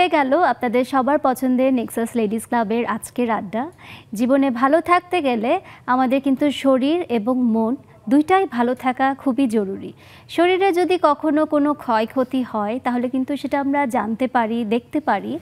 হয়ে গেল আপনাদের সবার পছন্দের নেক্সাস লেডিস ক্লাবের আজকের আড্ডা। জীবনে ভালো থাকতে গেলে আমাদের কিন্তু শরীর এবং মন দুইটাই ভালো থাকা খুবই জরুরি। শরীরে যদি কখনো কোনো ক্ষয়ক্ষতি হয় তাহলে কিন্তু সেটা আমরা জানতে পারি, দেখতে পারি,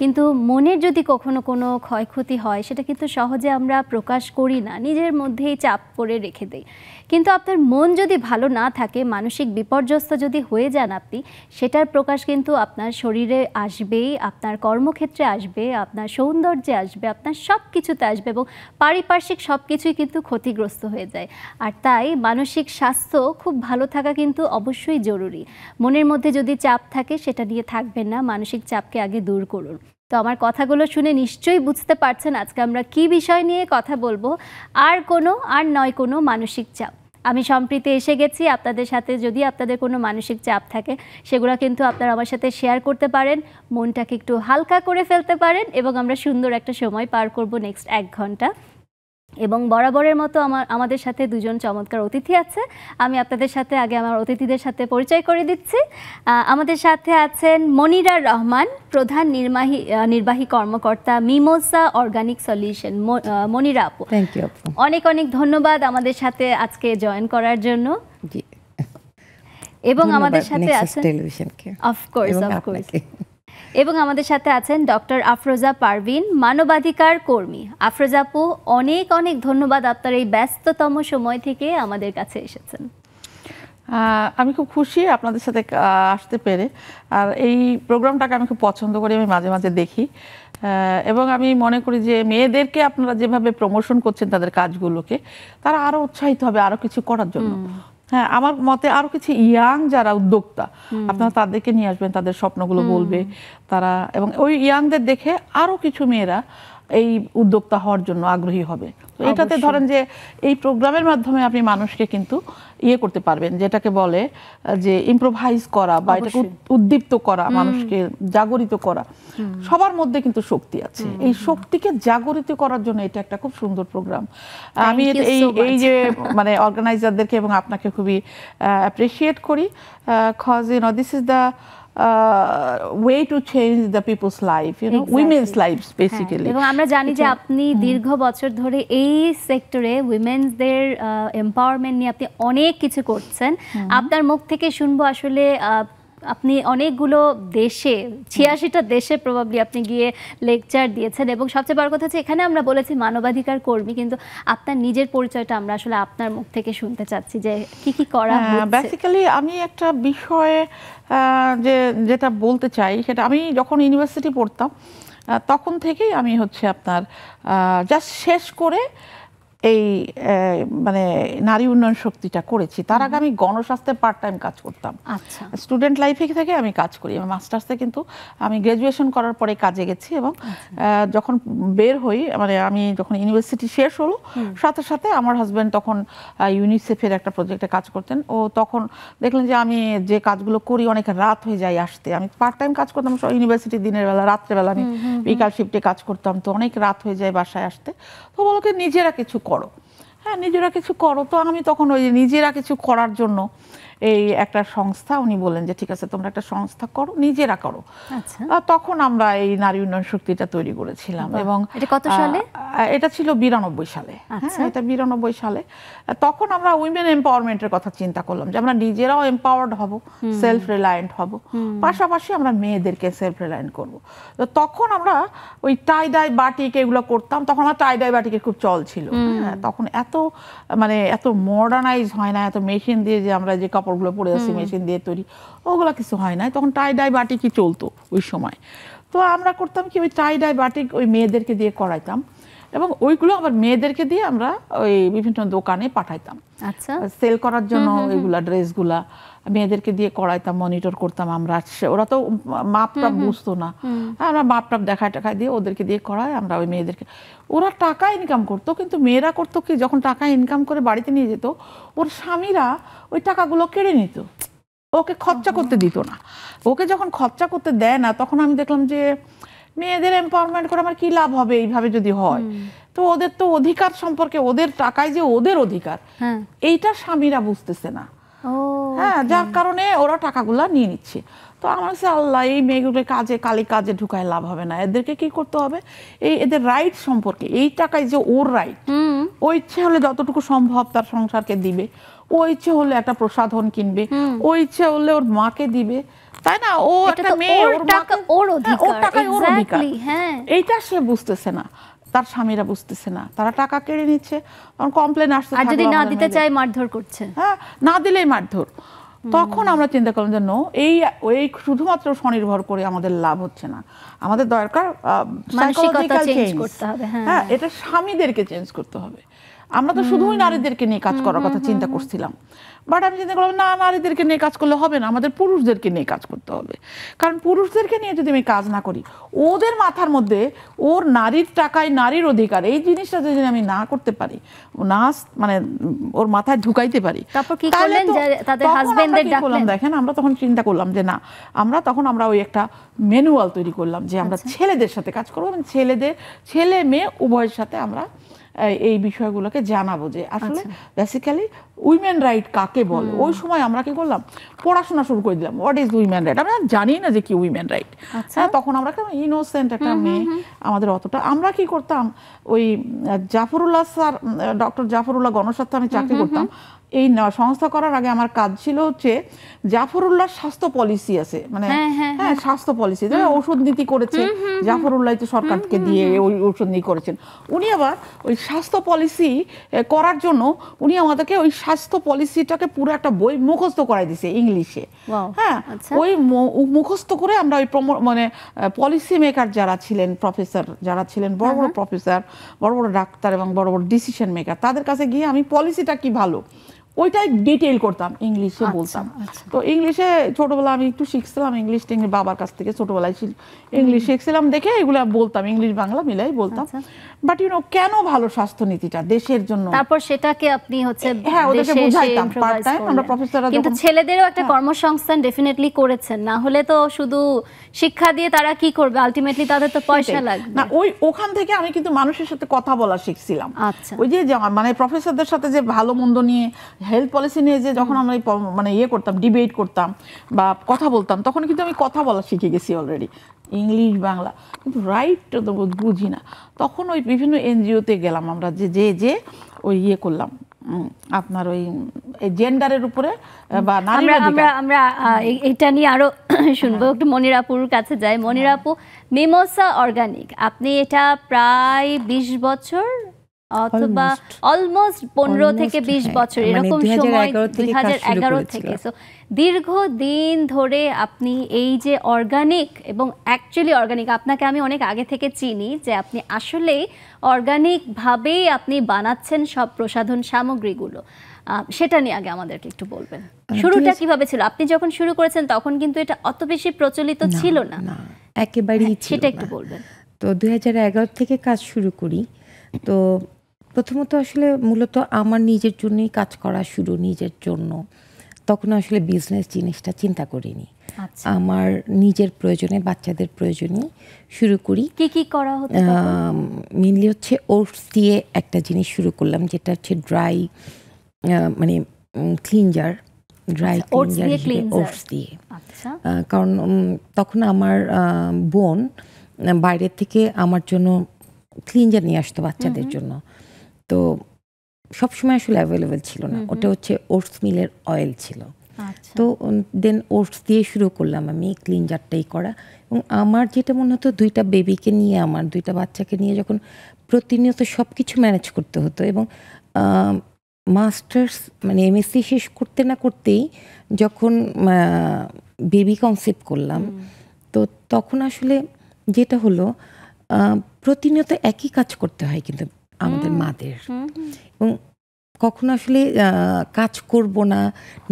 কিন্তু মনের যদি কখনো কোনো ক্ষয়ক্ষতি হয় সেটা কিন্তু সহজে আমরা প্রকাশ করি না, নিজের মধ্যেই চাপ করে রেখে দেই। কিন্তু আপনার মন যদি ভালো না থাকে, মানসিক বিপর্যস্ত যদি হয়ে যান আপনি, সেটার প্রকাশ কিন্তু আপনার শরীরে আসবেই, আপনার কর্মক্ষেত্রে আসবে, আপনার সৌন্দর্যে আসবে, আপনার সব কিছুতে আসবে এবং পারিপার্শ্বিক সব কিছুই কিন্তু ক্ষতিগ্রস্ত হয়ে যায়। আর তাই মানসিক স্বাস্থ্য খুব ভালো থাকা কিন্তু অবশ্যই জরুরি। মনের মধ্যে যদি চাপ থাকে সেটা নিয়ে থাকবেন না, মানসিক চাপকে আগে দূর করুন। তো আমার কথাগুলো শুনে নিশ্চয়ই বুঝতে পারছেন আজকে আমরা কি বিষয় নিয়ে কথা বলবো। আর নয় কোনো মানসিক চাপ। আমি সম্প্রীতি এসে গেছি আপনাদের সাথে। যদি আপনাদের কোনো মানসিক চাপ থাকে সেগুলো কিন্তু আপনারা আমার সাথে শেয়ার করতে পারেন, মনটাকে একটু হালকা করে ফেলতে পারেন এবং আমরা সুন্দর একটা সময় পার করব নেক্সট 1 ঘন্টা। এবং বরাবরের মতো আমাদের সাথে দুজন চমৎকার অতিথি আছে। আমি আপনাদের সাথে আগে আমার অতিথিদের সাথে পরিচয় করে দিচ্ছি। আমাদের সাথে আছেন মনিরা রহমান, প্রধান নির্বাহী কর্মকর্তা মিমোসা অর্গানিক সলিউশন। মনিরা আপু, থ্যাংক ইউ আপু, অনেক অনেক ধন্যবাদ আমাদের সাথে আজকে জয়েন করার জন্য। জি, এবং আমাদের সাথে আছেন টেলিভিশনকে অফকোর্স এবং আমাদের সাথে আছেন ডক্টর আফরোজা পারভিন, মানবাধিকার কর্মী। আফরোজা আপু, অনেক অনেক ধন্যবাদ, আপনার এই ব্যস্ততম সময় থেকে আমাদের কাছে এসেছেন। আমি খুব খুশি আপনাদের সাথে আসতে পেরে। আর এই প্রোগ্রামটাকে আমি খুব পছন্দ করি, আমি মাঝে মাঝে দেখি এবং আমি মনে করি যে মেয়েদেরকে আপনারা যেভাবে প্রমোশন করছেন তাদের কাজগুলোকে, তারা আরো উৎসাহিত হবে আরো কিছু করার জন্য। হ্যাঁ, আমার মতে আরো কিছু ইয়াং যারা উদ্যোক্তা, আপনারা তাদেরকে নিয়ে আসবেন, তাদের স্বপ্নগুলো বলবে তারা, এবং ওই ইয়াংদের দেখে আরো কিছু মেয়েরা এই উদ্যোক্তা হওয়ার জন্য আগ্রহী হবে। তো এটাতে ধরেন যে এই প্রোগ্রামের মাধ্যমে আপনি মানুষকে কিন্তু করতে পারবেন, যেটাকে বলে যে ইম্প্রোভাইজ করা বা এটাকে উদ্দীপ্ত করা, মানুষকে জাগরিত করা। সবার মধ্যে কিন্তু শক্তি আছে, এই শক্তিকে জাগরিত করার জন্য এটা একটা খুব সুন্দর প্রোগ্রাম। আমি এই যে মানে অর্গানাইজারদেরকে এবং আপনাকে খুবই অ্যাপ্রিসিয়েট করি, cause this is the way to change the people's life, women's lives basically. এবং আমরা জানি যে আপনি দীর্ঘ বছর ধরে এই সেক্টরে উইমেনসদের এম্পাওয়ারমেন্ট নিয়ে আপনি অনেক কিছু করছেন। আপনার মুখ থেকে শুনবো আসলে আপনি অনেকগুলো দেশে, 86টা দেশে প্রবাবলি আপনি গিয়ে লেকচার দিয়েছেন এবং সবচেয়ে বড় কথা হচ্ছে এখানে আমরা বলেছি মানবাধিকার কর্মী, কিন্তু আপনার নিজের পরিচয়টা আমরা আসলে আপনার মুখ থেকে শুনতে চাচ্ছি যে কি কি করা হচ্ছে। বেসিক্যালি আমি একটা বিষয়ে যেটা বলতে চাই, সেটা আমি যখন ইউনিভার্সিটি পড়তাম তখন থেকেই আমি হচ্ছে আপনার জাস্ট শেষ করে এই মানে নারী উন্নয়ন শক্তিটা করেছি। তার আগে আমি গণস্বাস্থ্যে পার্ট টাইম কাজ করতাম। আচ্ছা, স্টুডেন্ট লাইফে থেকে আমি কাজ করি, আমার মাস্টার্সে কিন্তু আমি গ্র্যাজুয়েশন করার পরে কাজে গেছি এবং যখন বের হই, মানে আমি যখন ইউনিভার্সিটি শেষ হলো সাথে সাথে আমার হাজব্যান্ড তখন ইউনিসেফের একটা প্রজেক্টে কাজ করতেন। ও তখন দেখলেন যে আমি যে কাজগুলো করি অনেক রাত হয়ে যায় আসতে। আমি পার্ট টাইম কাজ করতাম ইউনিভার্সিটি দিনের বেলা, রাত্রেবেলা আমি বিকাল শিফটে কাজ করতাম, তো অনেক রাত হয়ে যায় বাসায় আসতে। তো বলো কি নিজেরা কিছু করো, হ্যাঁ নিজেরা কিছু করো। তো আমি তখন ওই নিজেরা কিছু করার জন্য এই একটা সংস্থা, উনি বলেন যে ঠিক আছে তোমরা একটা সংস্থা করো, নিজেরা করো। তখন আমরা এই নারী উন্নয়ন শক্তিটা তৈরি করেছিলাম। এবং এটা কত সালে? এটা ছিল 92 সালে। হ্যাঁ, এটা 92 সালে। তখন আমরা উইমেন এম্পাওয়ারমেন্টের কথা চিন্তা করলাম যে আমরা নিজেরাও এম্পাওয়ার্ড হব, সেলফ রিলায়েন্ট হব, পাশাপাশি আমরা মেয়েদেরকে সেলফ রিলায়েন্ট করব। তো তখন আমরা ওই টাই ডাই বাটিক এগুলো করতাম। তখন আমার টাই ডাই বাটিকের খুব চল ছিল। হ্যাঁ, তখন এত মডার্নাইজ হয় না, এত মেশিন দিয়ে যে আমরা যে কাপড়গুলো পরে আছি মেশিন দিয়ে তৈরি, ওগুলো কিছু হয় না। তখন টাই ডাই বাটিকই চলতো ওই সময়। তো আমরা করতাম কি, ওই টাই ডাই বাটিক ওই মেয়েদেরকে দিয়ে করাইতাম এবং ওইগুলো আবার মেয়েদেরকে দিয়ে আমরা ওই বিভিন্ন দোকানে পাঠাইতাম সেল করার জন্য। ওইগুলা ড্রেসগুলা মেয়েদেরকে দিয়ে করাইতাম, মনিটর করতাম আমরা। ওরা তো মাপটাপ বুঝতো না, আমরা মাপটাপ দেখায় দিয়ে ওদেরকে দিয়ে করাই আমরা ওই মেয়েদেরকে। ওরা টাকা ইনকাম করতো, কিন্তু মেয়েরা করতো কি, যখন টাকা ইনকাম করে বাড়িতে নিয়ে যেত ওর স্বামীরা ওই টাকাগুলো কেড়ে নিত, ওকে খরচা করতে দিত না। ওকে যখন খরচা করতে দেয় না, তখন আমি দেখলাম যে মেয়েদের এম্পাওয়ারমেন্ট করে আমার কি লাভ হবে এইভাবে যদি হয়। তো ওদের তো অধিকার সম্পর্কে, ওদের টাকায় যে ওদের অধিকার, এইটা স্বামীরা বুঝতেছে না। হ্যাঁ, যার কারণে ওরা টাকাগুলা নিয়ে নিচ্ছে। তো আমার কাছে আল্লাহ এই মেয়েগুলো কাজে ঢুকায় লাভ হবে না, এদেরকে কি করতে হবে, এদের রাইট সম্পর্কে, এই টাকায় যে ওর রাইট, ও ইচ্ছে হলে যতটুকু সম্ভব তার সংসারকে দিবে, ও ইচ্ছে হলে একটা প্রসাধন কিনবে, ও ইচ্ছে হলে ওর মাকে দিবে, তাই না? ও একটা মেয়ে, ওর টাকা ওর অধিকার, এইটা সে বুঝতেছে না, তার স্বামীরা বুঝতেছে না, তারা টাকা কেড়ে নিচ্ছে, কমপ্লেন আসছে, আর যদি না দিতে চায় মারধর করছে, হ্যাঁ না দিলেই মারধর। তখন আমরা চিন্তা করলাম যে নো, এই শুধুমাত্র স্বনির্ভর করে আমাদের লাভ হচ্ছে না, আমাদের দরকার সাইকোলজিক্যাল চেঞ্জ করতে হবে। হ্যাঁ, এটা স্বামীদেরকে চেঞ্জ করতে হবে। আমরা তো শুধুই নারীদেরকে নিয়ে কাজ করার কথা চিন্তা করছিলাম, বাট আমি চিন্তা করলাম না, নারীদেরকে নিয়ে কাজ করলে হবে না, আমাদের পুরুষদেরকে নিয়ে কাজ করতে হবে। কারণ পুরুষদেরকে নিয়ে যদি আমি কাজ না করি, ওদের মাথার মধ্যে ওর নারীর টাকায় নারীর অধিকার এই জিনিসটা যদি আমি না করতে পারি, না মানে ওর মাথায় ঢুকাইতে পারি, দেখেন আমরা তখন চিন্তা করলাম যে না, আমরা ওই একটা ম্যানুয়াল তৈরি করলাম যে আমরা ছেলেদের সাথে কাজ করবো, ছেলে মেয়ে উভয়ের সাথে আমরা এই বিষয়গুলোকে জানাবো যে আসলে বেসিক্যালি উইমেন রাইট কাকে বলে। ওই সময় আমরা কি করলাম, পড়াশোনা শুরু করে দিলাম, হোয়াট ইজ উইমেন রাইট। আমরা জানি না যে কি উইমেন রাইট। তখন আমরা একটা ইনোসেন্ট একটা মেয়ে, আমাদের অতটা, আমরা কি করতাম, ওই জাফরুল্লাহ স্যার, ডক্টর জাফরুল্লাহ গণস্বাস্থ্য, আমি চাকরি করতাম, এই সংস্থা করার আগে আমার কাজ ছিল হচ্ছে জাফরুল্লাহ স্বাস্থ্য পলিসি আছে, মানে হ্যাঁ স্বাস্থ্য পলিসি, ওষুধ নীতি করেছে জাফরুল্লাহ, সরকারকে দিয়ে ওই ওষুধ নীতি করেছেন উনি। আবার ওই স্বাস্থ্য পলিসি করার জন্য উনি আমাদেরকে ওই স্বাস্থ্য পলিসিটাকে পুরো একটা বই মুখস্থ করাই দিছে ইংলিশে। হ্যাঁ, ওই মুখস্থ করে আমরা ওই মানে পলিসি মেকার যারা ছিলেন, প্রফেসর যারা ছিলেন, বড় বড় প্রফেসর, বড় বড় ডাক্তার এবং বড় বড় ডিসিশন মেকার, তাদের কাছে গিয়ে আমি পলিসিটা কি ভালো ওইটাই ডিটেইল করতাম, ইংলিশে বলতাম। তো ইংলিশে ছোটবেলা আমি একটু শিখছিলাম, ইংলিশ বাবার কাছ থেকে ছোটবেলায় ইংলিশ শিখছিলাম দেখে এগুলো বলতাম, ইংলিশ বাংলা মিলাই বলতাম। বাট কেন ভালো স্বাস্থ্য নীতিটা দেশের জন্য, তারপর সেটাকে আপনি হচ্ছে হ্যাঁ ওদেরকে বুঝাইতাম পার্ট টাইম, আমরা প্রফেসররা। কিন্তু ছেলেদেরও একটা কর্মসংস্থান ডেফিনেটলি করেছেন, না হলে তো শুধু শিক্ষা দিয়ে তারা কি করবে, আলটিমেটলি তাদের তো পয়সা লাগবে না। ওখান থেকে আমি কিন্তু মানুষের সাথে কথা বলা শিখছিলাম। ওই যে মানে প্রফেসরদের সাথে যে ভালো মন্দ নিয়ে, হেলথ পলিসি নিয়ে যে যখন আমরা মানে করতাম, ডিবেট করতাম বা কথা বলতাম, তখন কিন্তু আমি কথা বলা শিখে গেছি অলরেডি, ইংলিশ বাংলা। কিন্তু রাইটটা তো বুঝি না। তখন ওই বিভিন্ন এনজিওতে গেলাম আমরা, যে ওই করলাম আপনার ওই জেন্ডারের উপরে বা নারীর অধিকার। আমরা এটা নিয়ে আরো শুনবো, একটু মনির আপুর কাছে যাই। মনির আপু, মিমোসা অর্গানিক, আপনি এটা প্রায় 20 বছর অথবা অলমোস্ট 15 থেকে 20 বছর এরকম সময়, 2011 থেকে, সো দীর্ঘদিন ধরে আপনি এই যে অর্গানিক, এবং অ্যাকচুয়ালি অর্গানিক, আপনাকে আমি অনেক আগে থেকে চিনি যে আপনি আসলেই অর্গানিকভাবেই আপনি বানাচ্ছেন সব প্রসাধন সামগ্রীগুলো, সেটা নিয়ে আগে আমাদেরকে একটু বলবেন। শুরুটা কিভাবে ছিল? আপনি যখন শুরু করেছেন তখন কিন্তু এটা অত বেশি প্রচলিত ছিল না, একেবারেই ছিল না, সেটা একটু বলবেন। তো 2011 থেকে কাজ শুরু করি। তো প্রথমত আসলে মূলত আমার নিজের জন্যই কাজ করা শুরু, নিজের জন্য। তখন আসলে বিজনেস জিনিসটা চিন্তা করিনি, আমার নিজের প্রয়োজনে, বাচ্চাদের প্রয়োজনে শুরু করি। কি কি করা হতো? মেনলি হচ্ছে ওটস দিয়ে একটা জিনিস শুরু করলাম, যেটা হচ্ছে ড্রাই মানে ক্লিনজার, ড্রাই ক্লিনজার, ওটস দিয়ে। কারণ তখন আমার বোন বাইরের থেকে আমার জন্য ক্লিনজার নিয়ে আসতো বাচ্চাদের জন্য, তো সবসময় আসলে অ্যাভেলেবেল ছিল না, ওটা হচ্ছে ওটস মিলের অয়েল ছিল। তো দেন ওটস দিয়ে শুরু করলাম আমি ক্লিনজারটাই করা। এবং আমার যেটা মনে হতো, 2টা বেবিকে নিয়ে, আমার 2টা বাচ্চাকে নিয়ে যখন প্রতিনিয়ত সব কিছু ম্যানেজ করতে হতো, এবং মাস্টার্স মানে এমএসসি শেষ করতে না করতেই যখন বেবি কনসেপ্ট করলাম, তো তখন আসলে যেটা হলো, প্রতিনিয়ত একই কাজ করতে হয় কিন্তু আমাদের মাদের, এবং কখনো আসলে কাজ করব না,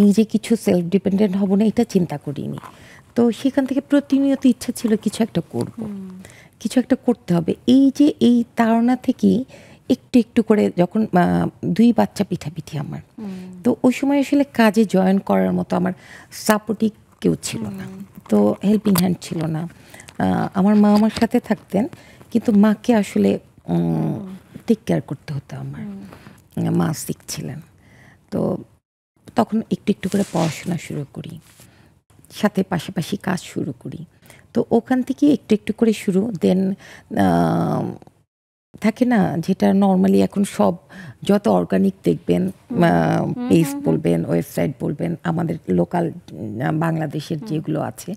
নিজে কিছু সেলফ ডিপেন্ডেন্ট হব না, এটা চিন্তা করিনি। তো সেখান থেকে প্রতিনিয়ত ইচ্ছা ছিল কিছু একটা করব, কিছু একটা করতে হবে। এই ধারণা থেকেই একটু একটু করে, যখন 2 বাচ্চা পিঠাপিঠি আমার, তো ওই সময় আসলে কাজে জয়েন করার মতো আমার সাপোর্টিভ কেউ ছিল না, তো হেল্পিং হ্যান্ড ছিল না। আমার মা আমার সাথে থাকতেন, কিন্তু মাকে আসলে টেক কেয়ার করতে হতো, আমার মা শিখছিলেন। তো তখন একটু একটু করে পড়াশোনা শুরু করি, সাথে পাশাপাশি কাজ শুরু করি। তো ওখান থেকে একটু একটু করে শুরু, দেন থাকে না যেটা নর্মালি এখন সব যত অর্গানিক দেখবেন, পেজ বলবেন, ওয়েবসাইট বলবেন, আমাদের লোকাল বাংলাদেশের যেগুলো আছে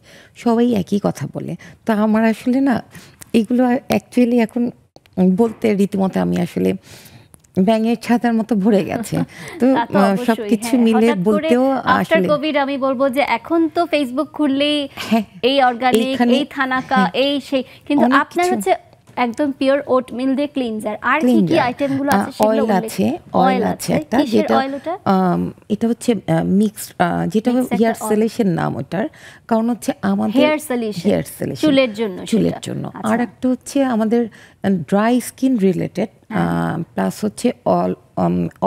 সবাই একই কথা বলে। তো আমার আসলে না এগুলো অ্যাকচুয়ালি এখন বলতে রীতিমতো আমি আসলে ব্যাঙের ছাতার মতো ভরে গেছে। তো সবকিছু মিলে বলতেও আফটার কোভিড আমি বলবো যে এখন তো ফেসবুক খুললেই এই অর্গানিক, এই থানাকা, এই সেই, কিন্তু আপনার হচ্ছে একদম পিওর ওট মিল দিয়ে ক্লিনজার। আর কি কি আইটেম গুলো আছে সেগুলো অয়েল আছে একটা, যেটা এটা হচ্ছে মিক্স, যেটা হেয়ার সলিউশন নাম ওটার, কারণ হচ্ছে আমাদের হেয়ার সলিউশন চুলের জন্য। আর একটা হচ্ছে আমাদের ড্রাই স্কিন রিলেটেড, প্লাস হচ্ছে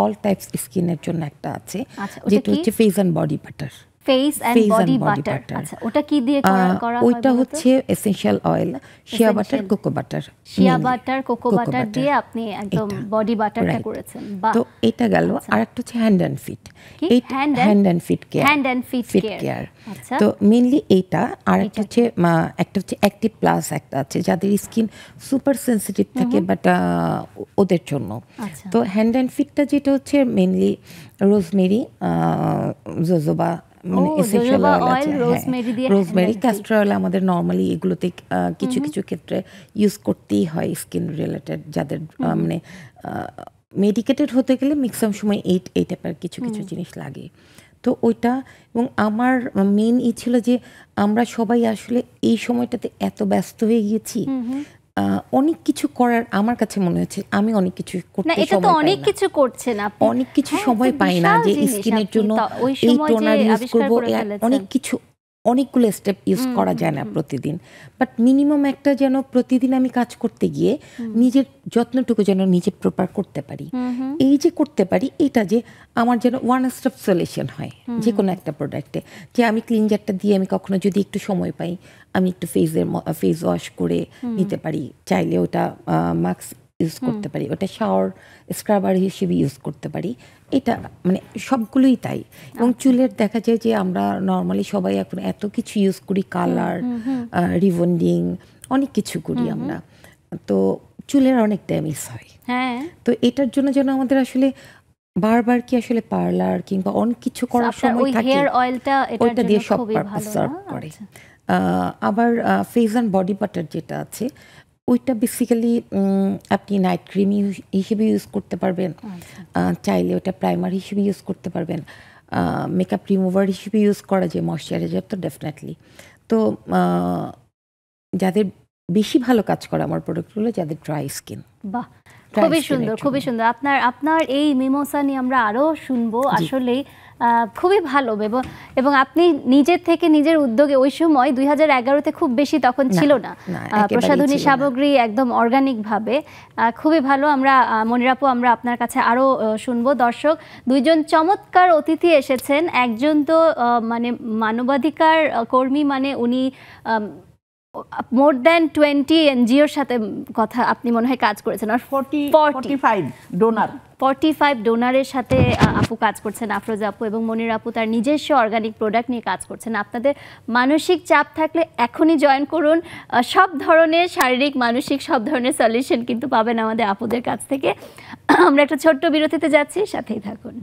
অল টাইপস স্কিনের জন্য একটা আছে, যেটা হচ্ছে face and body butter. Face and body butter, আচ্ছা ওটা কি দিয়ে করা হয়? ওইটা হচ্ছে essential oil, shea butter, cocoa butter, shea butter, cocoa butter দিয়ে আপনি একদম বডি বাটারটা করেছেন। তো এটা গেল। আর একটা হচ্ছে hand and feet, hand and feet care. তো মেইনলি এইটা। আর একটা হচ্ছে অ্যাক্টিভ প্লাস একটা আছে যাদের স্কিন সুপার সেনসিটিভ থাকে, বাট ওদের জন্য। তো হ্যান্ড এন্ড ফিটটা যেটা হচ্ছে মেইনলি রোজমেরি, জোজোবা, মানে এসেনশিয়াল অয়েল আছে, রোজমেরি, ক্যাস্টর অয়েল আমাদের নর্মালি এগুলোতে কিছু কিছু ক্ষেত্রে ইউজ করতেই হয় স্কিন রিলেটেড, যাদের মানে মেডিকেটেড হতে গেলে ম্যাক্সিমাম সময় এই টাইপের কিছু কিছু জিনিস লাগে। তো ওইটা, এবং আমার মেইন ছিল যে আমরা সবাই আসলে এই সময়টাতে এত ব্যস্ত হয়ে গিয়েছি, অনেক কিছু করার আমার কাছে মনে হচ্ছে আমি অনেক কিছু করতে অনেক কিছু করছেন আপনি, অনেক কিছু সময় পাই না যে স্কিনের জন্য এই টোনার ইউজ করবো, অনেকগুলো স্টেপ ইউজ করা যায় না প্রতিদিন। বাট মিনিমাম একটা যেন প্রতিদিন আমি কাজ করতে গিয়ে নিজের যত্নটুকু যেন নিজে প্রপার করতে পারি, এই যে করতে পারি, এটা যে আমার যেন ওয়ান স্টপ সলিউশন হয় যে কোনো একটা প্রোডাক্টে, যে আমি ক্লিনজারটা দিয়ে আমি কখনো যদি একটু সময় পাই আমি একটু ফেস ওয়াশ করে নিতে পারি, চাইলে ওটা মাস্ক ইউজ করতে পারি, ওটা শাওয়ার স্ক্রাবার হিসেবে ইউজ করতে পারি। এটা মানে সবগুলোই তাই। এবং চুলের দেখা যায় যে আমরা নর্মালি সবাই এখন এত কিছু ইউজ করি, কালার, রিবন্ডিং, অনেক কিছু করি আমরা, তো চুলের অনেক ড্যামেজ হয়। তো এটার জন্য যেন আমাদের আসলে বারবার কি আসলে পার্লার কিংবা অনেক কিছু করার সময় থাকে, ওইটা দিয়ে সব পারপাস সার্ভ করে। আবার ফেস অ্যান্ড বডি বাটার যেটা আছে ওইটা বেসিক্যালি আপনি নাইট ক্রিম হিসেবে ইউজ করতে পারবেন, চাইলে ওটা প্রাইমার হিসেবে ইউজ করতে পারবেন, মেকআপ রিমুভার হিসেবে ইউজ করা যায়, ময়শ্চারাইজার তো ডেফিনেটলি। তো যাদের বেশি ভালো কাজ করে আমার প্রোডাক্টগুলো যাদের ড্রাই স্কিন। বাহ, খুবই সুন্দর, খুবই সুন্দর। আপনার এই মিমোসা নিয়ে আমরা আরও শুনবো, আসলেই খুবই ভালো। এবং আপনি নিজের থেকে নিজের উদ্যোগে, ওই সময় 2011-তে খুব বেশি তখন ছিল না প্রসাধনী সামগ্রী একদম অর্গানিকভাবে, খুবই ভালো। আমরা মনিরাপু, আমরা আপনার কাছে আরও শুনবো। দর্শক, দুইজন চমৎকার অতিথি এসেছেন। একজন তো মানে মানবাধিকার কর্মী, মানে উনি মোর দ্যান 20 এনজিওর সাথে কথা আপনি মনে হয় কাজ করেছেন, আর 45 ডোনারের সাথে আপু কাজ করছেন, আফরোজা আপু এবং মনির আপু তার নিজস্ব অর্গানিক প্রোডাক্ট নিয়ে কাজ করছেন। আপনাদের মানসিক চাপ থাকলে এখনই জয়েন করুন, সব ধরনের শারীরিক মানসিক সব ধরনের সলিউশন কিন্তু পাবেন আমাদের আপুদের কাছ থেকে। আমরা একটা ছোট্ট বিরতিতে যাচ্ছি, সাথেই থাকুন।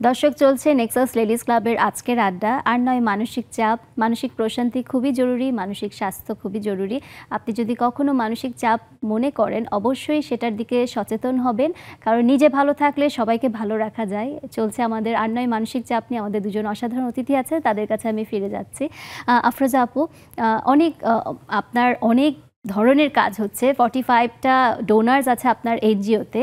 দর্শক, চলছে নেক্সাস লেডিস ক্লাবের আজকের আড্ডা। আর নয় মানসিক চাপ, মানসিক প্রশান্তি খুবই জরুরি, মানসিক স্বাস্থ্য খুবই জরুরি। আপনি যদি কখনো মানসিক চাপ মনে করেন, অবশ্যই সেটার দিকে সচেতন হবেন, কারণ নিজে ভালো থাকলে সবাইকে ভালো রাখা যায়। চলছে আমাদের আর নয় মানসিক চাপ নিয়ে। আমাদের দুজন অসাধারণ অতিথি আছে, তাদের কাছে আমি ফিরে যাচ্ছি। আফরোজা আপু, আপনার অনেক ধরনের কাজ হচ্ছে, 45টা ডোনার্স আছে আপনার এনজিওতে,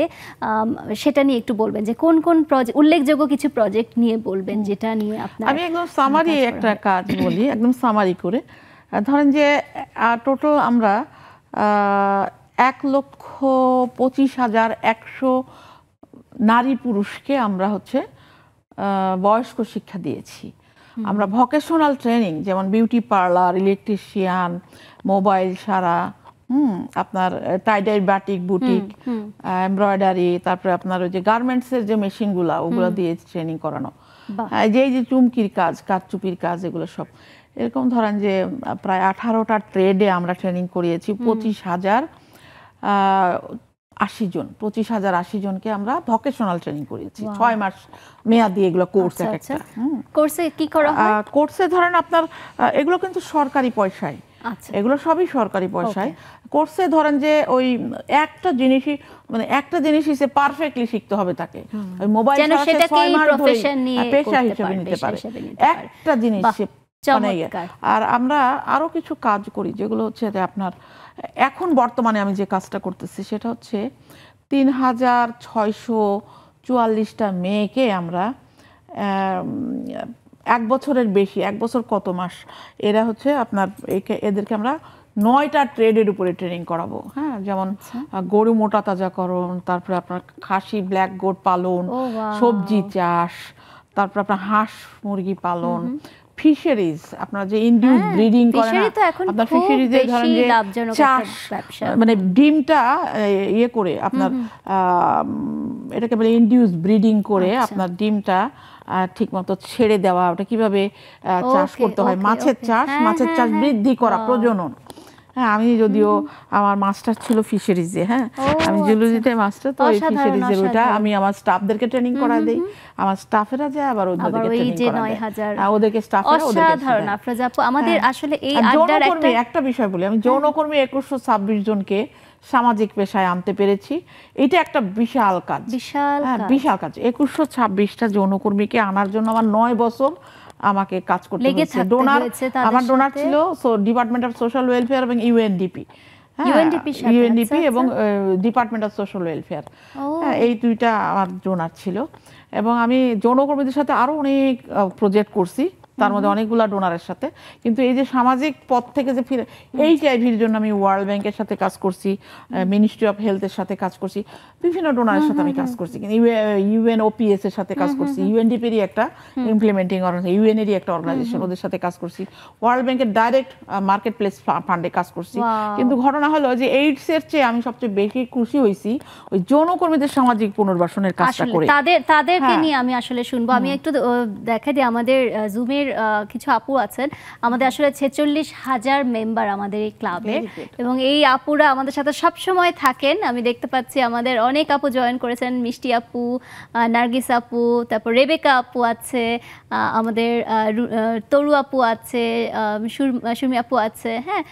সেটা নিয়ে একটু বলবেন যে কোন কোন প্রজেক্ট, উল্লেখযোগ্য কিছু প্রজেক্ট নিয়ে বলবেন যেটা নিয়ে আপনার। আমি একদম সামারি একটা কাজ বলি, একদম সামারি করে। ধরেন যে টোটাল আমরা 1,25,100 নারী পুরুষকে আমরা হচ্ছে বয়স্ক শিক্ষা দিয়েছি। আমরা ভোকেশনাল ট্রেনিং, যেমন বিউটি পার্লার, ইলেকট্রিশিয়ান, মোবাইল সারা, আপনার টাইডাই বাটিক বুটিক এমব্রয়ডারি, তারপরে আপনার ওই যে গার্মেন্টসের যে মেশিনগুলো ওগুলো দিয়ে ট্রেনিং করানো, এই যে চুমকির কাজ, কাঠচুপির কাজ, এগুলো সব এরকম ধরেন যে প্রায় 18টা ট্রেডে আমরা ট্রেনিং করিয়েছি। 25,080 জনকে আমরা ভোকেশনাল ট্রেনিং করিয়েছি। 6 মাস মেয়াদি এগুলো কোর্স। একটা কোর্সে কি করা হয়? কোর্সে ধরেন আপনার এগুলো কিন্তু সরকারি পয়সায়, এগুলো সবই সরকারি পয়সায়। কোর্সে ধরেন যে ওই একটা জিনিসই মানে একটা জিনিসই সে পারফেক্টলি শিখতে হবে তাকে। ওই মোবাইল সাথে 6 মাস ধরে পেশা হিসেবে নিতে পারে একটা জিনিস। আর আমরা আরো কিছু কাজ করি যেগুলো হচ্ছে যে আপনার এখন বর্তমানে আমি যে কাজটা করতেছি সেটা হচ্ছে 3,644টা মেয়েকে আমরা 1 বছরের বেশি, 1 বছর কত মাস, এরা হচ্ছে আপনার এদেরকে আমরা 9টা ট্রেডের উপরে ট্রেনিং করাবো। হ্যাঁ, যেমন গরু মোটা তাজাকরণ, তারপরে আপনার খাসি ব্ল্যাক গোট পালন, সবজি চাষ, তারপর আপনার হাঁস মুরগি পালন, ফিশারিজ, আপনারা যে ইনডিউস ব্রিডিং করেন আপনার ফিশারিজে ধরেন যে চাষ, মানে ডিমটা ইয়ে করে আপনার এটাকে বলে ইনডিউস ব্রিডিং করে আপনার ডিমটা ঠিক মতো ছেড়ে দেওয়া, ওটা কিভাবে চাষ করতে হয়, মাছের চাষ বৃদ্ধি করা, প্রজনন। হ্যাঁ, আমি যদিও আমার মাস্টার ছিল ফিশারিজে, হ্যাঁ আমি জুলজিতে মাস্টার, তো এই ফিশারিজের ওটা আমি আমার স্টাফদেরকে ট্রেনিং করাই দেই, আমার স্টাফেরা যায় আবার ওদেরকে ট্রেনিং করায়। ওদেরকে স্টাফেরা ওদেরকে সাধারণ আফরোজা আপু আমাদের আসলে এই আড্ডার একটা বিষয় বলি, আমি যৌনকর্মী 2126 জনকে সামাজিক পেশায় আনতে পেরেছি। এটা একটা বিশাল কাজ, বিশাল কাজ। 2126টা যৌনকর্মীকে আনার জন্য আমার 9 বছর আমাকে কাজ করতে হয়েছে। আমার ডোনার ছিল ডিপার্টমেন্ট অফ সোশ্যাল ওয়েলফেয়ার এবং ইউএনডিপি এবং ডিপার্টমেন্ট অফ সোশ্যাল ওয়েলফেয়ার, এই দুইটা আমার ডোনার ছিল। এবং আমি যৌনকর্মীদের সাথে আরো অনেক প্রজেক্ট করছি, তার মধ্যে অনেকগুলা ডোনারের সাথে। কিন্তু এই যে সামাজিক পথ থেকে যে ফিরে, এই টাইভির জন্য আমি ওয়ার্ল্ড ব্যাংকের সাথে কাজ করছি, মিনিস্ট্রি অফ হেলথের সাথে কাজ করছি, বিভিন্ন ডোনারের সাথে আমি কাজ করছি, কিন্তু ইউএনওপিএস এর সাথে কাজ করছি, ইউএনডিপিরই একটা ইমপ্লিমেন্টিং অর্গানাইজেশন, ইউএনেরই একটা অর্গানাইজেশন, ওদের সাথে কাজ করছি, ওয়ার্ল্ড ব্যাংকের ডাইরেক্ট মার্কেট প্লেস ফান্ডে কাজ করছি। কিন্তু ঘটনা হলো যে এইডস এর চেয়ে আমি সবচেয়ে বেশি খুশি হয়েছি ওই যৌনকর্মীদের সামাজিক পুনর্বাসনের কাজটা করে। তাদেরকে নিয়ে আমি আসলে শুনবো। আমি একটু দেখাই দিই, আমাদের জুমের কিছু আপু আছেন, আমাদের আসলে 46,000 মেম্বার আমাদের এই ক্লাবে, এবং এই আপুরা আমাদের সাথে সব সময় থাকেন। আমি দেখতে পাচ্ছি আমাদের অনেক আপু জয়েন করেছেন, মিষ্টি আপু, নার্গিস আপু, তারপর রেবেকা আপু আছে, আমাদের তরু আপু আছে, সুরমি আপু আছে। হ্যাঁ,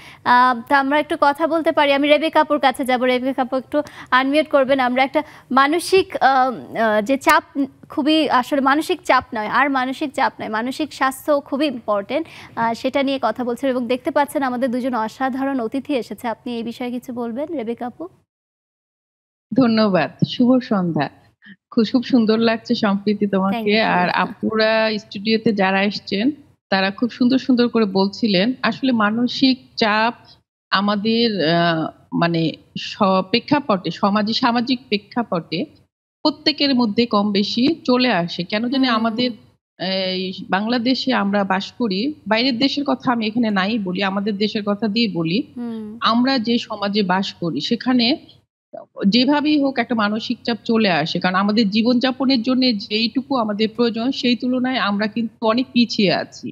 তা আমরা একটু কথা বলতে পারি। আমি রেবেকা আপুর কাছে যাব। রেবেকা আপু একটু আনমিউট করবেন। আমরা একটা মানসিক যে চাপ, খুবই আসলে মানসিক চাপ নয়, আর মানসিক চাপ নয়, মানসিক স্বাস্থ্য খুবই ইম্পর্টেন্ট, সেটা নিয়ে কথা বলছেন। এবং দেখতে পাচ্ছেন আমাদের দুজন অসাধারণ অতিথি এসেছে। আপনি এই বিষয়ে কিছু বলবেন রেবেকা আপু? ধন্যবাদ, শুভ সন্ধ্যা। খুব সুন্দর লাগছে সম্প্রীতি তোমাকে, আর আপুরা স্টুডিওতে যারা এসছেন তারা খুব সুন্দর সুন্দর করে বলছিলেন। আসলে মানসিক চাপ আমাদের মানে প্রেক্ষাপটে, সামাজিক প্রেক্ষাপটে প্রত্যেকের মধ্যে কম বেশি চলে আসে। কেন জানি আমাদের বাংলাদেশে আমরা বাস করি, বাইরের দেশের কথা আমি এখানে নাই বলি, আমাদের দেশের কথা দিয়ে বলি। আমরা যে সমাজে বাস করি সেখানে যেভাবেই হোক একটা মানসিক চাপ চলে আসে, কারণ আমাদের জীবনযাপনের জন্য যেইটুকু আমাদের প্রয়োজন সেই তুলনায় আমরা কিন্তু অনেক পিছিয়ে আছি।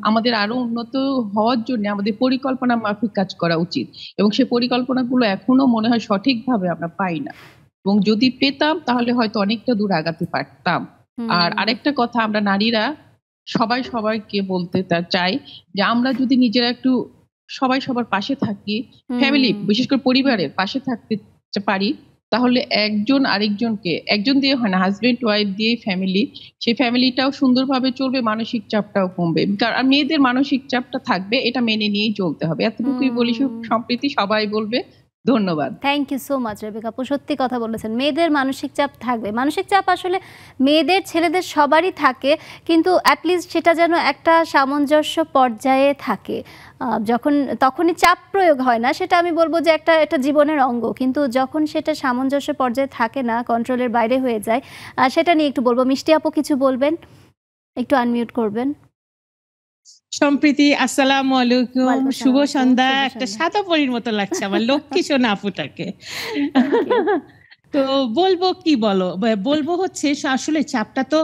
আমাদের আরো উন্নত হওয়ার জন্য আমাদের পরিকল্পনা মাফিক কাজ করা উচিত, এবং সেই পরিকল্পনাগুলো এখনো মনে হয় সঠিকভাবে আমরা পাই না, এবং যদি পেতাম তাহলে হয়তো অনেকটা দূর আগাতে পারতাম। আর আরেকটা কথা, আমরা নারীরা সবাইকে বলতে চাই যে আমরা যদি নিজেরা একটু সবাই সবার পাশে থাকি, ফ্যামিলি বিশেষ করে পরিবারের পাশে থাকতে পারি, তাহলে একজন আরেকজনকে, একজন দিয়ে হয় না, হাজবেন্ড ওয়াইফ দিয়ে ফ্যামিলি, সেই ফ্যামিলিটাও সুন্দরভাবে চলবে, মানসিক চাপটাও কমবে। কারণ মেয়েদের মানসিক চাপটা থাকবে, এটা মেনে নিয়েই চলতে হবে। এতটুকুই বলি সম্প্রীতি, সবাই বলবে। ধন্যবাদ। Thank you so much Rebecca আপু, সত্যি কথা বলেছেন। মেয়েদের মানসিক চাপ থাকবে, মানসিক চাপ আসলে মেয়েদের ছেলেদের সবারই থাকে, কিন্তু অ্যাটলিস্ট সেটা যেন একটা সামঞ্জস্য পর্যায়ে থাকে। তখনই চাপ প্রয়োগ হয় না, সেটা আমি বলবো যে একটা জীবনের অঙ্গ, কিন্তু যখন সেটা সামঞ্জস্য পর্যায়ে থাকে না, কন্ট্রোলের বাইরে হয়ে যায়, সেটা নিয়ে একটু বলবো। মিষ্টি আপু কিছু বলবেন? একটু আনমিউট করবেন। সম্প্রীতি, আসসালামু আলাইকুম, ওয়ালাইকুম শুভ আসসালাম। সন্ধ্যা। শুভ একটা সন্ধ্যা। সাদা পরীর মতো লাগছে আমার লক্ষ্মী সোনা আপুটাকে। তো বলবো কি বলবো হচ্ছে আসলে চাপটা তো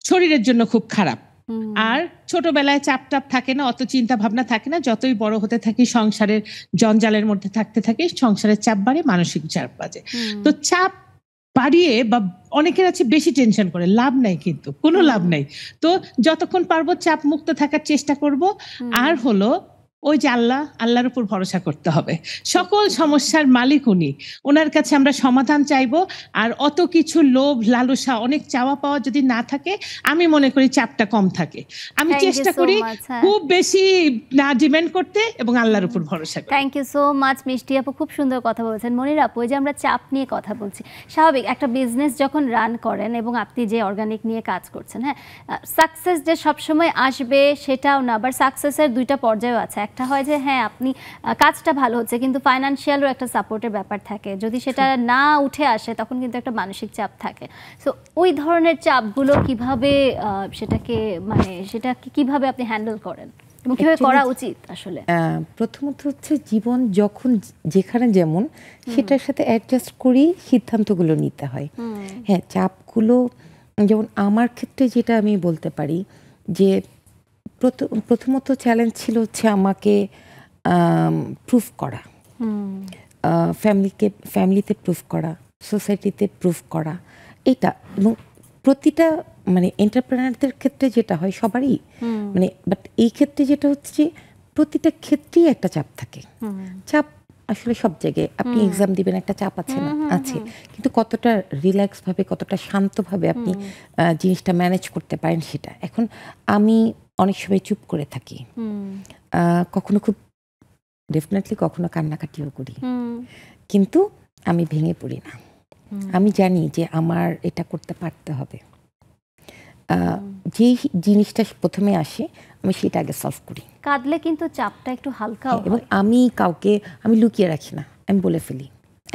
শরীরের জন্য খুব খারাপ। আর ছোটবেলায় চাপ টাপ থাকে না, অত চিন্তা ভাবনা থাকে না, যতই বড় হতে থাকি সংসারের জঞ্জালের মধ্যে থাকতে থাকি, সংসারের চাপ বাড়ে, মানসিক চাপ বাড়ে। তো চাপ বাড়িয়ে বা অনেকের আছে বেশি টেনশন করে, লাভ নাই, কিন্তু কোনো লাভ নাই। তো যতক্ষণ পারবো চাপ মুক্ত থাকার চেষ্টা করব। আর হলো ওই যে আল্লাহর উপর ভরসা করতে হবে। সকল সমস্যার মালিক উনি, ওনার কাছে আমরা সমাধান চাইবো। আর অত কিছু লোভ লালসা, অনেক চাওয়া পাওয়া যদি না থাকে, আমি মনে করি চাপটা কম থাকে। আমি Thank you চেষ্টা so করি much, হ্যাঁ। খুব বেশি না ডিমান্ড করতে এবং আল্লাহর উপর ভরসা করতে। থ্যাংক ইউ সো মাচ মিষ্টি আপু, খুব সুন্দর কথা বলেছেন। মনির আপু, ওই যে আমরা চাপ নিয়ে কথা বলছি, স্বাভাবিক একটা বিজনেস যখন রান করেন এবং আপনি যে অর্গানিক নিয়ে কাজ করছেন, হ্যাঁ, সাকসেস যে সবসময় আসবে সেটাও না, আবার সাকসেসের দুইটা পর্যায়ও আছে। একটা হয় যে হ্যাঁ আপনি কাজটা ভালো হচ্ছে, কিন্তু ফাইন্যান্সিয়ালও একটা সাপোর্টের ব্যাপার থাকে, যদি সেটা না উঠে আসে তখন কিন্তু একটা মানসিক চাপ থাকে। সো ওই ধরনের চাপগুলো কিভাবে সেটাকে সেটাকে কিভাবে আপনি হ্যান্ডেল করেন এবং কিভাবে করা উচিত আসলে? প্রথমত হচ্ছে জীবন যখন যেখানে যেমন সেটার সাথে অ্যাডজাস্ট করেই সিদ্ধান্তগুলো নিতে হয়। হ্যাঁ, চাপগুলো যেমন আমার ক্ষেত্রে যেটা আমি বলতে পারি যে প্রথমত চ্যালেঞ্জ ছিল হচ্ছে আমাকে প্রুফ করা, ফ্যামিলিতে প্রুফ করা, সোসাইটিতে প্রুফ করা, এটা। এবং প্রতিটা এন্টারপ্রেনারদের ক্ষেত্রে যেটা হয় সবারই বাট এই ক্ষেত্রে যেটা হচ্ছে যে প্রতিটা ক্ষেত্রেই একটা চাপ থাকে। চাপ আসলে সব জায়গায়, আপনি এক্সাম দিবেন একটা চাপ আছে না, আছে, কিন্তু কতটা রিল্যাক্স ভাবে, কতটা শান্তভাবে আপনি জিনিসটা ম্যানেজ করতে পারেন সেটা। এখন আমি অনেক সময় চুপ করে থাকি, কখনো খুব ডেফিনেটলি কখনো কান্নাকাটিও করি, কিন্তু আমি ভেঙে পড়ি না। আমি জানি যে আমার এটা করতে পারতে হবে। যেই জিনিসটা প্রথমে আসে আমি সেটা আগে সলভ করি। কাঁদলে কিন্তু চাপটা একটু হালকা হয়। এবং আমি লুকিয়ে রাখি না, আমি বলে ফেলি।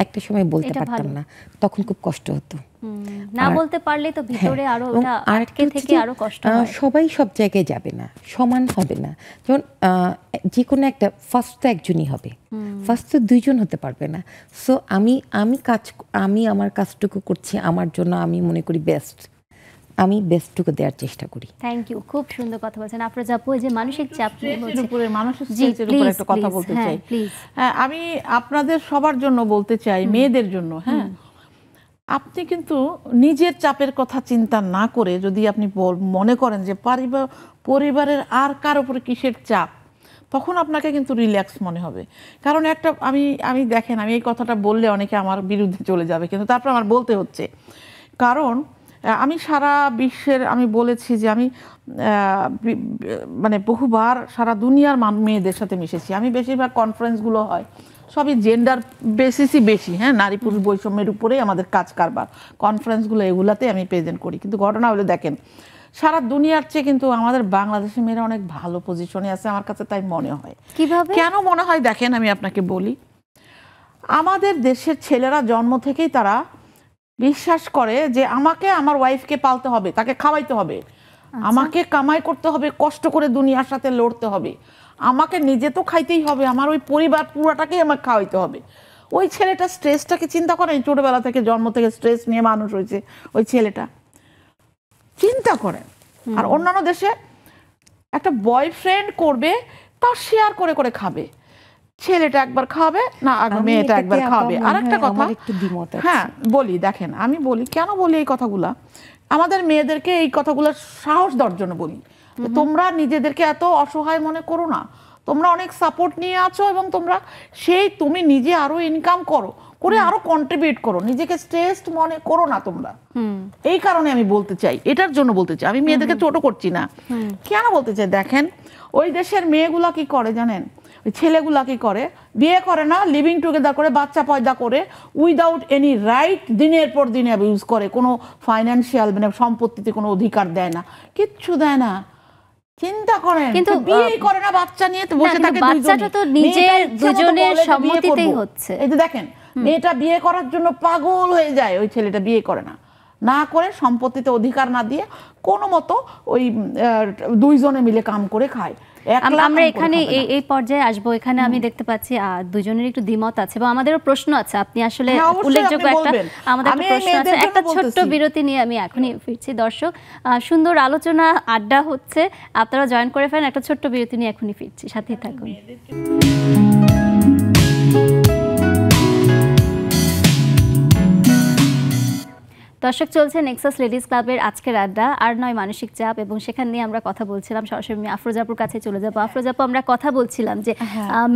একটা সময় বলতে পারতাম না, তখন খুব কষ্ট হতো। না বলতে পারলে তো ভিতরে আরো ওটা আটকে থেকে আরো কষ্ট হয়। সবাই সব জায়গায় যাবে না, সমান হবে না। যেমন যে কোনো একটা ফার্স্ট তো একজনই হবে, ফার্স্ট তো দুইজন হতে পারবে না। সো আমি আমার কাজটুকু করছি আমার জন্য, আমি মনে করি আমি বেস্টটুকু দেওয়ার চেষ্টা করি। থ্যাংক ইউ, খুব সুন্দর কথা বলছেন। আপনার আপু যে মানসিক চাপ মানসিক স্ট্রেসের উপরে একটা কথা বলতে চাই। হ্যাঁ, আমি আপনাদের সবার জন্য বলতে চাই, মেয়েদের জন্য। হ্যাঁ, আপনি কিন্তু নিজের চাপের কথা চিন্তা না করে যদি আপনি মনে করেন যে পরিবারের আর কার উপরে কিসের চাপ, তখন আপনাকে কিন্তু রিল্যাক্স মনে হবে। কারণ আমি দেখেন, আমি এই কথাটা বললে অনেকে আমার বিরুদ্ধে চলে যাবে, কিন্তু তারপর আমার বলতে হচ্ছে। কারণ আমি সারা বিশ্বের আমি বলেছি যে আমি বহুবার সারা দুনিয়ার মেয়েদের সাথে মিশেছি। আমি বেশিরভাগ কনফারেন্সগুলো হয় সবই জেন্ডার বেসিসই বেশি। হ্যাঁ, নারী পুরুষ বৈষম্যের উপরেই আমাদের কাজ কারবার, কনফারেন্সগুলো এগুলাতে আমি প্রেজেন্ট করি। কিন্তু ঘটনা হলো দেখেন, সারা দুনিয়ার চেয়ে কিন্তু আমাদের বাংলাদেশের মেয়েরা অনেক ভালো পজিশনে আছে, আমার কাছে তাই মনে হয়। কিভাবে, কেন মনে হয় দেখেন, আমি আপনাকে বলি। আমাদের দেশের ছেলেরা জন্ম থেকেই তারা বিশ্বাস করে যে আমাকে আমার ওয়াইফকে পালতে হবে, তাকে খাওয়াইতে হবে, আমাকে কামাই করতে হবে, কষ্ট করে দুনিয়ার সাথে লড়তে হবে, আমাকে নিজে তো খাইতেই হবে, আমার ওই পরিবার পুরাটাকেই আমাকে খাওয়াইতে হবে। ওই ছেলেটা স্ট্রেসটাকে চিন্তা করেন, ছোটবেলা থেকে জন্ম থেকে স্ট্রেস নিয়ে মানুষ হয়েছে ওই ছেলেটা, চিন্তা করেন। আর অন্যান্য দেশে একটা বয়ফ্রেন্ড করবে, তার শেয়ার করে করে খাবে, ছেলেটা একবার খাবে না, মেয়েটা একবার খাবে। আর একটা কথা, হ্যাঁ বলি, দেখেন আমি বলি, কেন বলি এই কথাগুলা, আমাদের মেয়েদেরকে এই কথাগুলো সাহস দেওয়ার জন্য বলি। তোমরা নিজেদেরকে এত অসহায় মনে করো না, তোমরা অনেক সাপোর্ট নিয়ে আছো এবং তুমি নিজে আরো ইনকাম করে আরো কন্ট্রিবিউট করো, নিজেকে স্ট্রেসড মনে করো না তোমরা। এই কারণে আমি বলতে চাই, এটার জন্য বলতে চাই, আমি মেয়েদেরকে ছোট করছি না। কেন বলতে চাই, দেখেন ওই দেশের মেয়েগুলা কি করে জানেন, ওই ছেলেগুলা কি করে, বিয়ে করে না, লিভিং টুগেদার করে, বাচ্চা পয়দা করে, উইদাউট এনি রাইট দিনের পর দিন অ্যাবিউজ করে, কোনো ফাইন্যান্সিয়াল সম্পত্তিতে কোনো অধিকার দেয় না, কিচ্ছু দেয় না। চিন্তা করেন, কিন্তু বিয়ে করে না, বাচ্চা নিয়ে তো বসে থাকে, বাচ্চাটা তো নিজের দুজনের সম্মতিতেই হচ্ছে। এই যে দেখেন, মেয়েটা বিয়ে করার জন্য পাগল হয়ে যায়, ওই ছেলেটা বিয়ে করে না, না করে সম্পত্তিতে অধিকার না দিয়ে কোনো মতো ওই 2 জনে মিলে কাম করে খায়। আমরা এখানে এই পর্যায়ে আসবো। এখানে আমি দেখতে পাচ্ছি দুজনের একটু দ্বিমত আছে এবং আমাদেরও প্রশ্ন আছে। আপনি আসলে উল্লেখযোগ্য একটা আমাদের প্রশ্ন আছে, একটা ছোট্ট বিরতি নিয়ে আমি এখনই ফিরছি। দর্শক, সুন্দর আলোচনা আড্ডা হচ্ছে, আপনারা জয়েন করে ফেলেন। একটা ছোট্ট বিরতি নিয়ে এখনই ফিরছি, সাথেই থাকুন। দর্শক, চলছে নেক্সাস লেডিস ক্লাবের আজকের আড্ডা, আর নয় মানসিক চাপ, এবং সেখান নিয়ে আমরা কথা বলছিলাম। সরাসরি আমি আফরোজাপুর কাছে চলে যাবো। আফরোজাপু, আমরা কথা বলছিলাম যে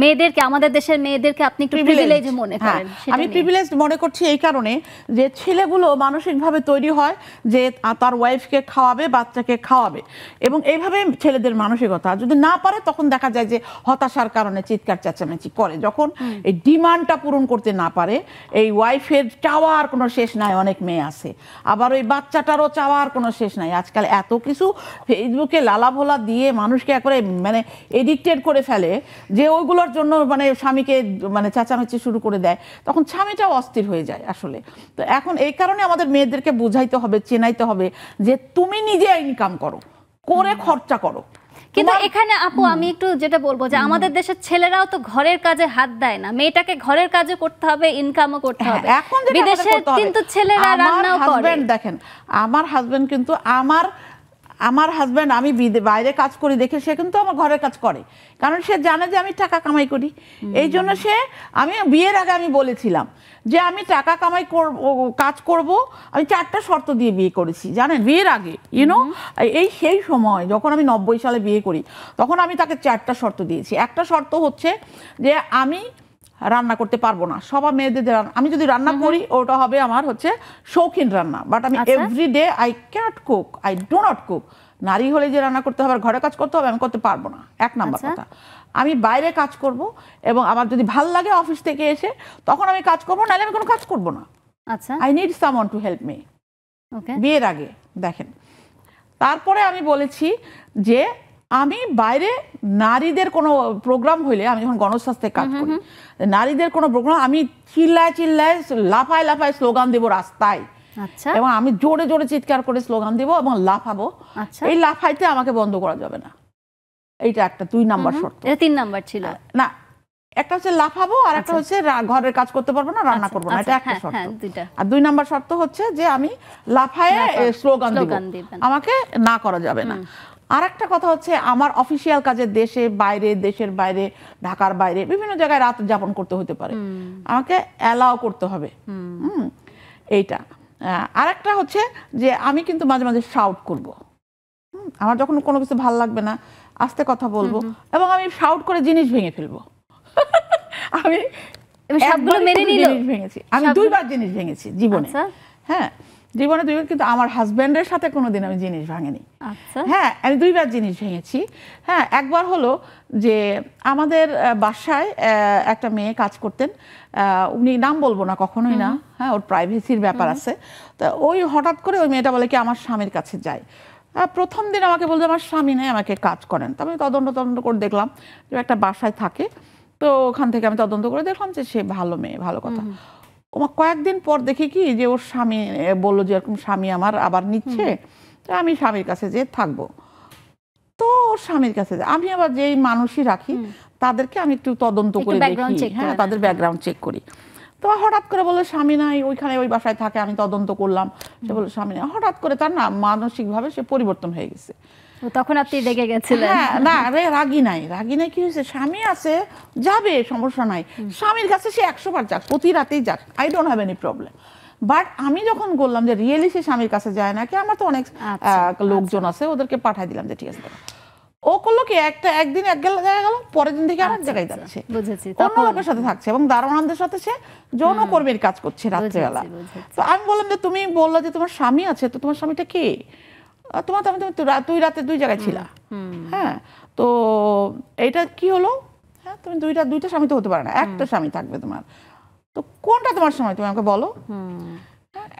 মেয়েদেরকে, আমাদের দেশের মেয়েদেরকে আপনি একটু প্রিভিলেজ মনে করেন। আমি প্রিভিলেজ মনে করছি এই কারণে যে ছেলেগুলো মানসিকভাবে তৈরি হয় যে তার ওয়াইফকে খাওয়াবে, বাচ্চাকে খাওয়াবে, এবং এইভাবে ছেলেদের মানসিকতা। যদি না পারে তখন দেখা যায় যে হতাশার কারণে চিৎকার চেঁচামেচি করে। যখন এই ডিমান্ডটা পূরণ করতে না পারে, এই ওয়াইফের চাওয়ার কোনো শেষ নাই, অনেক মেয়ে আছে। আবার ওই বাচ্চাটারও চাওয়ার কোনো শেষ নাই। আজকাল এত কিছু ফেসবুকে লালাভোলা দিয়ে মানুষকে একবারে মানে এডিক্টেড করে ফেলে যে ওইগুলোর জন্য মানে স্বামীকে মানে চেঁচামেচি শুরু করে দেয়, তখন স্বামীটাও অস্থির হয়ে যায় আসলে। তো এখন এই কারণে আমাদের মেয়েদেরকে বুঝাইতে হবে, চেনাইতে হবে যে তুমি নিজে ইনকাম করো, করে খরচা করো। কিন্তু এখানে আপু আমি একটু যেটা বলবো যে আমাদের দেশের ছেলেরাও তো ঘরের কাজে হাত দেয় না, মেয়েটাকে ঘরের কাজে করতে হবে, ইনকামও করতে হবে। এখন বিদেশে কিন্তু ছেলেরা রান্নাও করে। দেখেন, আমার হাজবেন্ড কিন্তু আমার হাজবেন্ড, আমি বাইরে কাজ করি দেখে সে কিন্তু আমার ঘরের কাজ করে, কারণ সে জানে যে আমি টাকা কামাই করি। এই জন্য আমি বিয়ের আগে আমি বলেছিলাম যে আমি টাকা কামাই কাজ করব। আমি 4টা শর্ত দিয়ে বিয়ে করেছি, জানেন, বিয়ের আগে। সেই সময় যখন আমি 90 সালে বিয়ে করি, তখন আমি তাকে 4টা শর্ত দিয়েছি। একটা শর্ত হচ্ছে যে আমি রান্না করতে পারবো না, সবার মেয়েদের আমি যদি রান্না করি ওটা হবে আমার হচ্ছে শৌখিন রান্না, বাট আমি everyday I cannot cook, I do not cook. নারী হলে যে রান্না করতে হবে, ঘরে কাজ করতে হবে, আমি করতে পারবো না। 1 নাম্বার কথা। আমি বাইরে কাজ করব, এবং আমার যদি ভাল লাগে অফিস থেকে এসে তখন আমি কাজ করবো, নাহলে আমি কোনো কাজ করবো না। আচ্ছা, I need someone to help me. বিয়ের আগে দেখেন। তারপরে আমি বলেছি যে আমি বাইরে নারীদের কোনো প্রোগ্রাম হইলে, আমি যখন গণস্বাস্থ্যে কাজ করি, নারীদের কোনো প্রোগ্রাম আমি চিল্লায় চিল্লায় লাফায় লাফায় স্লোগান দেবো রাস্তায়, এবং আমি জোরে জোরে চিৎকার করে স্লোগান দেবো এবং লাফাবো। এই লাফাইতে আমাকে বন্ধ করা যাবে না। এইটা একটা 2 নাম্বার শর্ত। এটা 3 নাম্বার ছিল না, একটা হচ্ছে লাফাবো, আর একটা হচ্ছে ঘরের কাজ করতে পারবো না, রান্না করবো না। এটা একটা শর্ত। আর 2 নাম্বার শর্ত হচ্ছে যে আমি লাফায় স্লোগান দিব, আমাকে না করা যাবে না। আর একটা কথা হচ্ছে আমার অফিসিয়াল কাজে দেশের বাইরে, ঢাকার বাইরে বিভিন্ন জায়গায় রাত যাপন করতে হতে পারে, আমাকে অ্যালাউ করতে হবে। এইটা। আর একটা হচ্ছে যে আমি কিন্তু মাঝে মাঝে শাউট করব। আমার যখন কোনো কিছু ভালো লাগবে না, আস্তে কথা বলবো, এবং আমি শাউট করে জিনিস ভেঙে ফেলবো। আমি সবগুলো মেনে নিল। ভেঙেছি আমি 2বার জিনিস ভেঙেছি জীবনে। হ্যাঁ, জীবনে 2বার, কিন্তু আমার হাজব্যান্ডের সাথে কোনোদিন আমি জিনিস ভাঙিনি। হ্যাঁ, আমি 2বার জিনিস ভেঙেছি। হ্যাঁ, একবার হলো যে আমাদের বাসায় একটা মেয়ে কাজ করতেন, উনি নাম বলবো না, কখনোই না। হ্যাঁ, ওর প্রাইভেসির ব্যাপার আছে। তো ওই হঠাৎ করে ওই মেয়েটা বলে কি আমার স্বামীর কাছে যাই। প্রথম দিন আমাকে বলছে আমার স্বামী নেই, আমাকে কাজ করেন। তো আমি তদন্ত করে দেখলাম যে একটা বাসায় থাকে। তো ওখান থেকে আমি তদন্ত করে দেখলাম যে সে ভালো মেয়ে, ভালো কথা। কয়েকদিন পর দেখি কি যে ওর স্বামী বললো যে এরকম স্বামী আমার আবার নিচ্ছে, আমি স্বামীর কাছে যে থাকবো। তো ওর স্বামীর কাছে আমি আবার যেই মানুষই রাখি তাদেরকে আমি একটু তদন্ত করে দেখি, হ্যাঁ, তাদের ব্যাকগ্রাউন্ড চেক করি। তো হঠাৎ করে বললো স্বামী নাই, ওইখানে ওই বাসায় থাকে। আমি তদন্ত করলাম, সে বললো স্বামী নাই। হঠাৎ করে তার না মানসিকভাবে সে পরিবর্তন হয়ে গেছে। তখন আপনি রেগে গেছিলেন? না, রাগি নাই। কি হয়েছে, স্বামী আছে, যাবে, সমস্যা নাই। স্বামীর কাছে সে 100 বার যাক, প্রতি রাতেই যাক, I don't have any problem. But আমি যখন বললাম যে রিয়েলি সে স্বামীর কাছে যায় না, কি আমার তো অনেক লোকজন আছে, ওদেরকে পাঠাই দিলাম যে ঠিক আছে। ও করলো কি, একদিন এক জায়গায় গেল, পরের দিন থেকে আরেক জায়গায় যাচ্ছে, অন্য লোকের সাথে থাকছে, এবং দারোয়ানদের সাথে সে যৌনকর্মীর কাজ করছে রাত্রেবেলা। তো আমি বললাম যে তুমি বললো যে তোমার স্বামী আছে, তো তোমার স্বামীটা কে? তুই রাতে 2 জায়গায় ছিলা। হ্যাঁ, তো এইটা কি হলো? হ্যাঁ, তুমি দুইটা স্বামী তো হতে পারে না, একটা স্বামী থাকবে তোমার। তো কোনটা তোমার স্বামী তুমি আমাকে বলো।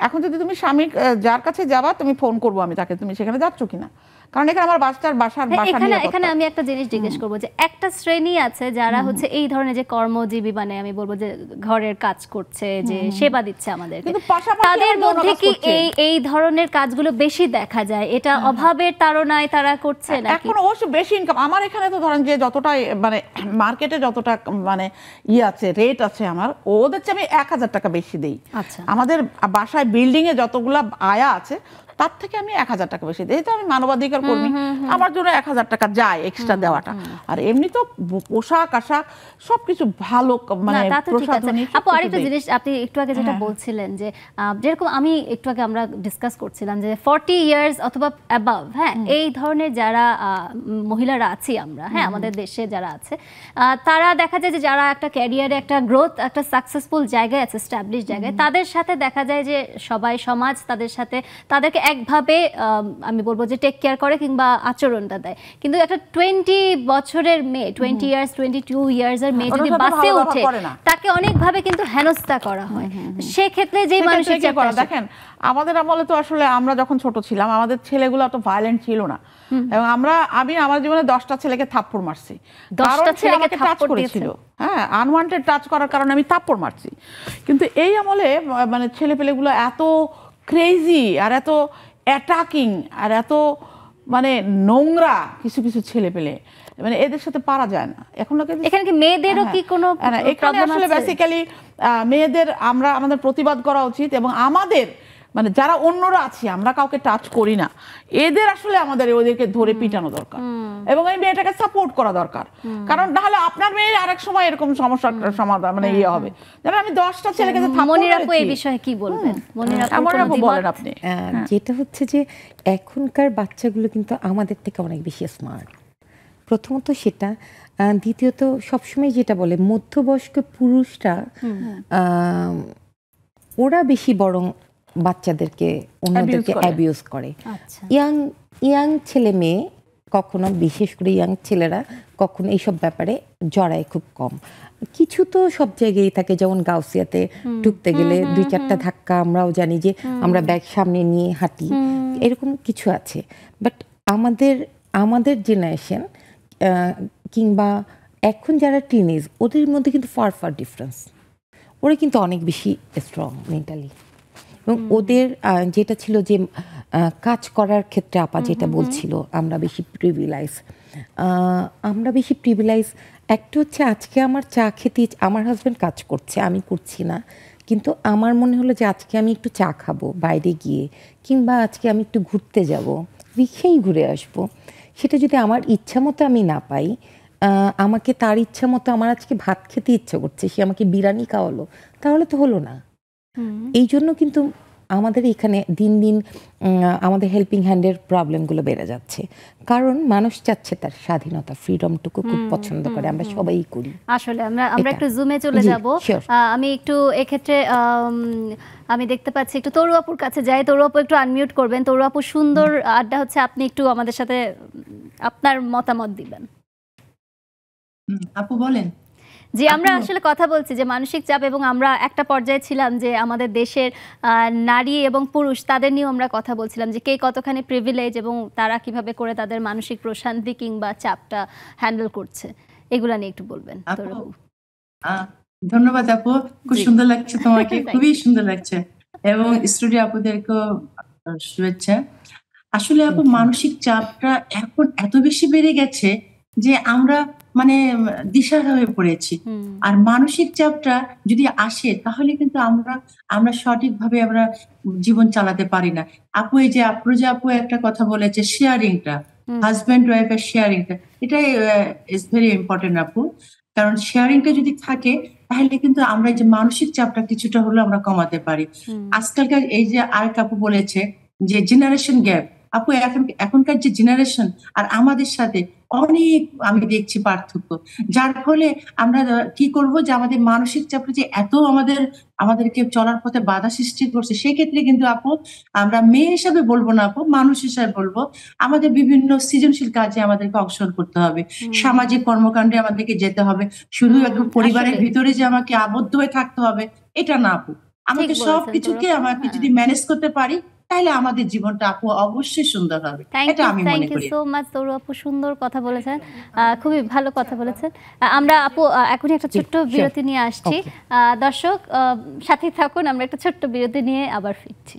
এখন যদি তুমি স্বামী যার কাছে যাবা, তুমি ফোন করবো আমি তাকে, তুমি সেখানে যাচ্ছ কিনা। কারণ এখানে আমার বাসার এখানে আমি একটা জিনিস জিজ্ঞেস করবো যে একটা শ্রেণী আছে যারা হচ্ছে এই ধরনের যে কর্মজীবী, মানে আমি বলবো যে ঘরের কাজ করছে, যে সেবা দিচ্ছে আমাদেরকে, তাদের মধ্যে কি এই ধরনের কাজগুলো বেশি দেখা যায়? এটা অভাবের তাড়নায় তারা করছে নাকি? এখন অবশ্য বেশি ইনকাম আমার এখানে তো ধরেন যে যতটা মানে মার্কেটে যতটা মানে আছে রেট আছে আমার, ওদের চেয়ে আমি 1000 টাকা বেশি দেই। আমাদের বাসায় বিল্ডিং এ যতগুলা আয়া আছে তার থেকে আমি 1000 টাকা বেশি দিই। তো আমি মানবাধিকার কর্মী, আমার জন্য 1000 টাকা যায় এক্সট্রা দেওয়াটা। আর এমনি তো পোশাক আশাক সবকিছু ভালো, মানে প্রশাসনিক। আপু আরেকটা জিনিস আপনি একটু আগে যেটা বলছিলেন যে যেরকম আমি একটু আগে আমরা ডিসকাস করছিলাম যে 40 ইয়ার্স অথবা অ্যাবাভ, হ্যাঁ, এই ধরনের যারা মহিলারা আছি আমরা, হ্যাঁ, আমাদের দেশে যারা আছে, তারা দেখা যায় যে যারা একটা ক্যারিয়ারে একটা গ্রোথ, একটা সাকসেসফুল জায়গায় আছে, স্ট্যাবলিশ জায়গায়, তাদের সাথে দেখা যায় যে সবাই সমাজ তাদের সাথে তাদেরকে একভাবে আমি বলবো যে টেক কেয়ার করে কিংবা আচরণটা দেয়। কিন্তু একটা 20 বছরের মেয়ে, 20 ইয়ার্স 22 ইয়ার্সের মেয়ে যদি বাসে ওঠে, তাকে অনেকভাবে কিন্তু হেনস্থা করা হয়। সেক্ষেত্রে যে মানুষের দেখেন আমাদের আমলে তো আসলে আমরা যখন ছোট ছিলাম আমাদের ছেলেগুলো অত ভায়োলেন্ট ছিল না, এবং আমি আমার জীবনে 10টা ছেলেকে থাপ্পড় মারছি, 10টা ছেলেকে টাচ করেছিল, হ্যাঁ, আনওয়ান্টেড টাচ করার কারণে আমি থাপ্পড় মারছি। কিন্তু এই আমলে মানে ছেলেপেলেগুলো এত ক্রেজি আর এত অ্যাটাকিং আর এত মানে নোংরা কিছু কিছু ছেলে পেলে, মানে এদের সাথে পারা যায় না। এখন এখানে কি মেয়েদেরও কি কোনো এখানে আসলে বেসিক্যালি মেয়েদের আমাদের প্রতিবাদ করা উচিত, এবং আমাদের মানে যারা অন্যরা আছি আমরা কাউকে টাচ করি না, এদের আসলে আমাদের ওদেরকে ধরে পিটানো দরকার এবং এই মেয়েটাকে সাপোর্ট করা দরকার। কারণ তাহলে আপনার মেয়ের আরেক সময় এরকম সমস্যার সমাধান মানে ইয়ে হবে। যেমন আমি 10টা ছেলেকে মনির আপু এই বিষয়ে কি বলবেন? মনির আপু বলেন আপনি। যেটা হচ্ছে যে এখনকার বাচ্চাগুলো কিন্তু আমাদের থেকে অনেক বেশি স্মার্ট, প্রথমত সেটা। দ্বিতীয়ত সবসময় যেটা বলে মধ্যবয়স্ক পুরুষরা ওরা বেশি বরং বাচ্চাদেরকে অন্যদেরকে অ্যাবিউজ করে। ইয়াং ছেলে মেয়ে কখনো, বিশেষ করে ইয়াং ছেলেরা কখনো এইসব ব্যাপারে জড়ায় খুব কম। কিছু তো সব জায়গায় থাকে, যেমন গাউসিয়াতে ঢুকতে গেলে 2-4টা ধাক্কা, আমরাও জানি যে আমরা ব্যাগ সামনে নিয়ে হাঁটি, এরকম কিছু আছে। বাট আমাদের জেনারেশন কিংবা এখন যারা টিনেজ, ওদের মধ্যে কিন্তু ফার ডিফারেন্স। ওরা কিন্তু অনেক বেশি স্ট্রং মেন্টালি, এবং ওদের যেটা ছিল যে কাজ করার ক্ষেত্রে আপা যেটা বলছিল আমরা বেশি প্রিভিলাইজ। একটা হচ্ছে আজকে আমার চা খেতে, আমার হাজব্যান্ড কাজ করছে, আমি করছি না, কিন্তু আমার মনে হলো যে আজকে আমি একটু চা খাবো বাইরে গিয়ে, কিংবা আজকে আমি একটু ঘুরতে যাব, রিক্সায় ঘুরে আসবো। সেটা যদি আমার ইচ্ছা মতো আমি না পাই, আমাকে তার ইচ্ছা মতো আমার আজকে ভাত খেতে ইচ্ছা করছে, সে আমাকে বিরিয়ানি খাওয়ালো, তাহলে তো হলো না। এই জন্য কিন্তু আমাদের এখানে দিন দিন আমাদের হেল্পিং হ্যান্ডের প্রবলেমগুলো বেড়ে যাচ্ছে, কারণ মানুষ চাচ্ছে তার স্বাধীনতা, ফ্রিডমটুকু খুব পছন্দ করে, আমরা সবাই করি। আসলে আমরা একটু জুমে চলে যাব। আমি একটু এক্ষেত্রে আমি দেখতে পাচ্ছি একটু তরু আপুর কাছে যাই। তরু আপু একটু আনমিউট করবেন। তরু আপু, সুন্দর আড্ডা হচ্ছে, আপনি একটু আমাদের সাথে আপনার মতামত দিবেন। আপু বলেন। জি, আমরা আসলে কথা বলছি যে মানসিক চাপ, এবং আমরা একটা পর্যায়ে ছিলাম যে আমাদের দেশের নারী এবং পুরুষ তাদের নিয়েও আমরা কথা বলছিলাম যে কে কতখানি প্রিভিলেজ এবং তারা কিভাবে করে তাদের মানসিক প্রশান্তি কিংবা চাপটা হ্যান্ডেল করছে, এগুলা নিয়ে একটু বলবেন। ধন্যবাদ আপু, খুব সুন্দর লাগছে তোমাকে, খুবই সুন্দর লাগছে, এবং স্টুডিও আপুদেরকেও শুভেচ্ছা। আসলে আপু মানসিক চাপটা এখন এত বেশি বেড়ে গেছে যে আমরা মানে দিশাহারা হয়ে পড়েছি। আর মানসিক চাপটা যদি আসে তাহলে কিন্তু আমরা সঠিকভাবে আমরা জীবন চালাতে পারি না। আপু এই যে আপু একটা কথা বলেছে, শেয়ারিংটা, হাজব্যান্ড ওয়াইফের শেয়ারিংটা, এটাই ইজ ভেরি ইম্পর্টেন্ট আপু। কারণ শেয়ারিংটা যদি থাকে তাহলে কিন্তু আমরা এই যে মানসিক চাপটা কিছুটা হলেও আমরা কমাতে পারি। আজকালকার এই যে আরেক আপু বলেছে যে জেনারেশন গ্যাপ, আপু এখনকার যে জেনারেশন আর আমাদের সাথে অনেক আমি দেখছি পার্থক্য, যার ফলে আমরা কি করব যে আমাদের মানসিক চাপটা যে এত আমাদেরকে চলার পথে বাধা সৃষ্টি করছে, সেক্ষেত্রে কিন্তু আপু আমরা মেয়ে হিসাবে বলবো না আপু, মানুষ হিসাবে বলবো, আমাদের বিভিন্ন সৃজনশীল কাজে আমাদেরকে অংশগ্রহণ করতে হবে, সামাজিক কর্মকাণ্ডে আমাদেরকে যেতে হবে। শুধু একদম পরিবারের ভিতরে যে আমাকে আবদ্ধ হয়ে থাকতে হবে এটা না আপু, আমাকে সবকিছুকে আমাকে যদি ম্যানেজ করতে পারি তাহলে আমাদের জীবনটা আপু অবশ্যই সুন্দর হবে, এটা আমি মনে করি। সো মাচ তরু আপু, সুন্দর কথা বলেছেন, খুবই ভালো কথা বলেছেন। আমরা আপু এখনই একটা ছোট্ট বিরতি নিয়ে আসছি। দর্শক সাথে থাকুন, আমরা একটা ছোট্ট বিরতি নিয়ে আবার ফিরছি।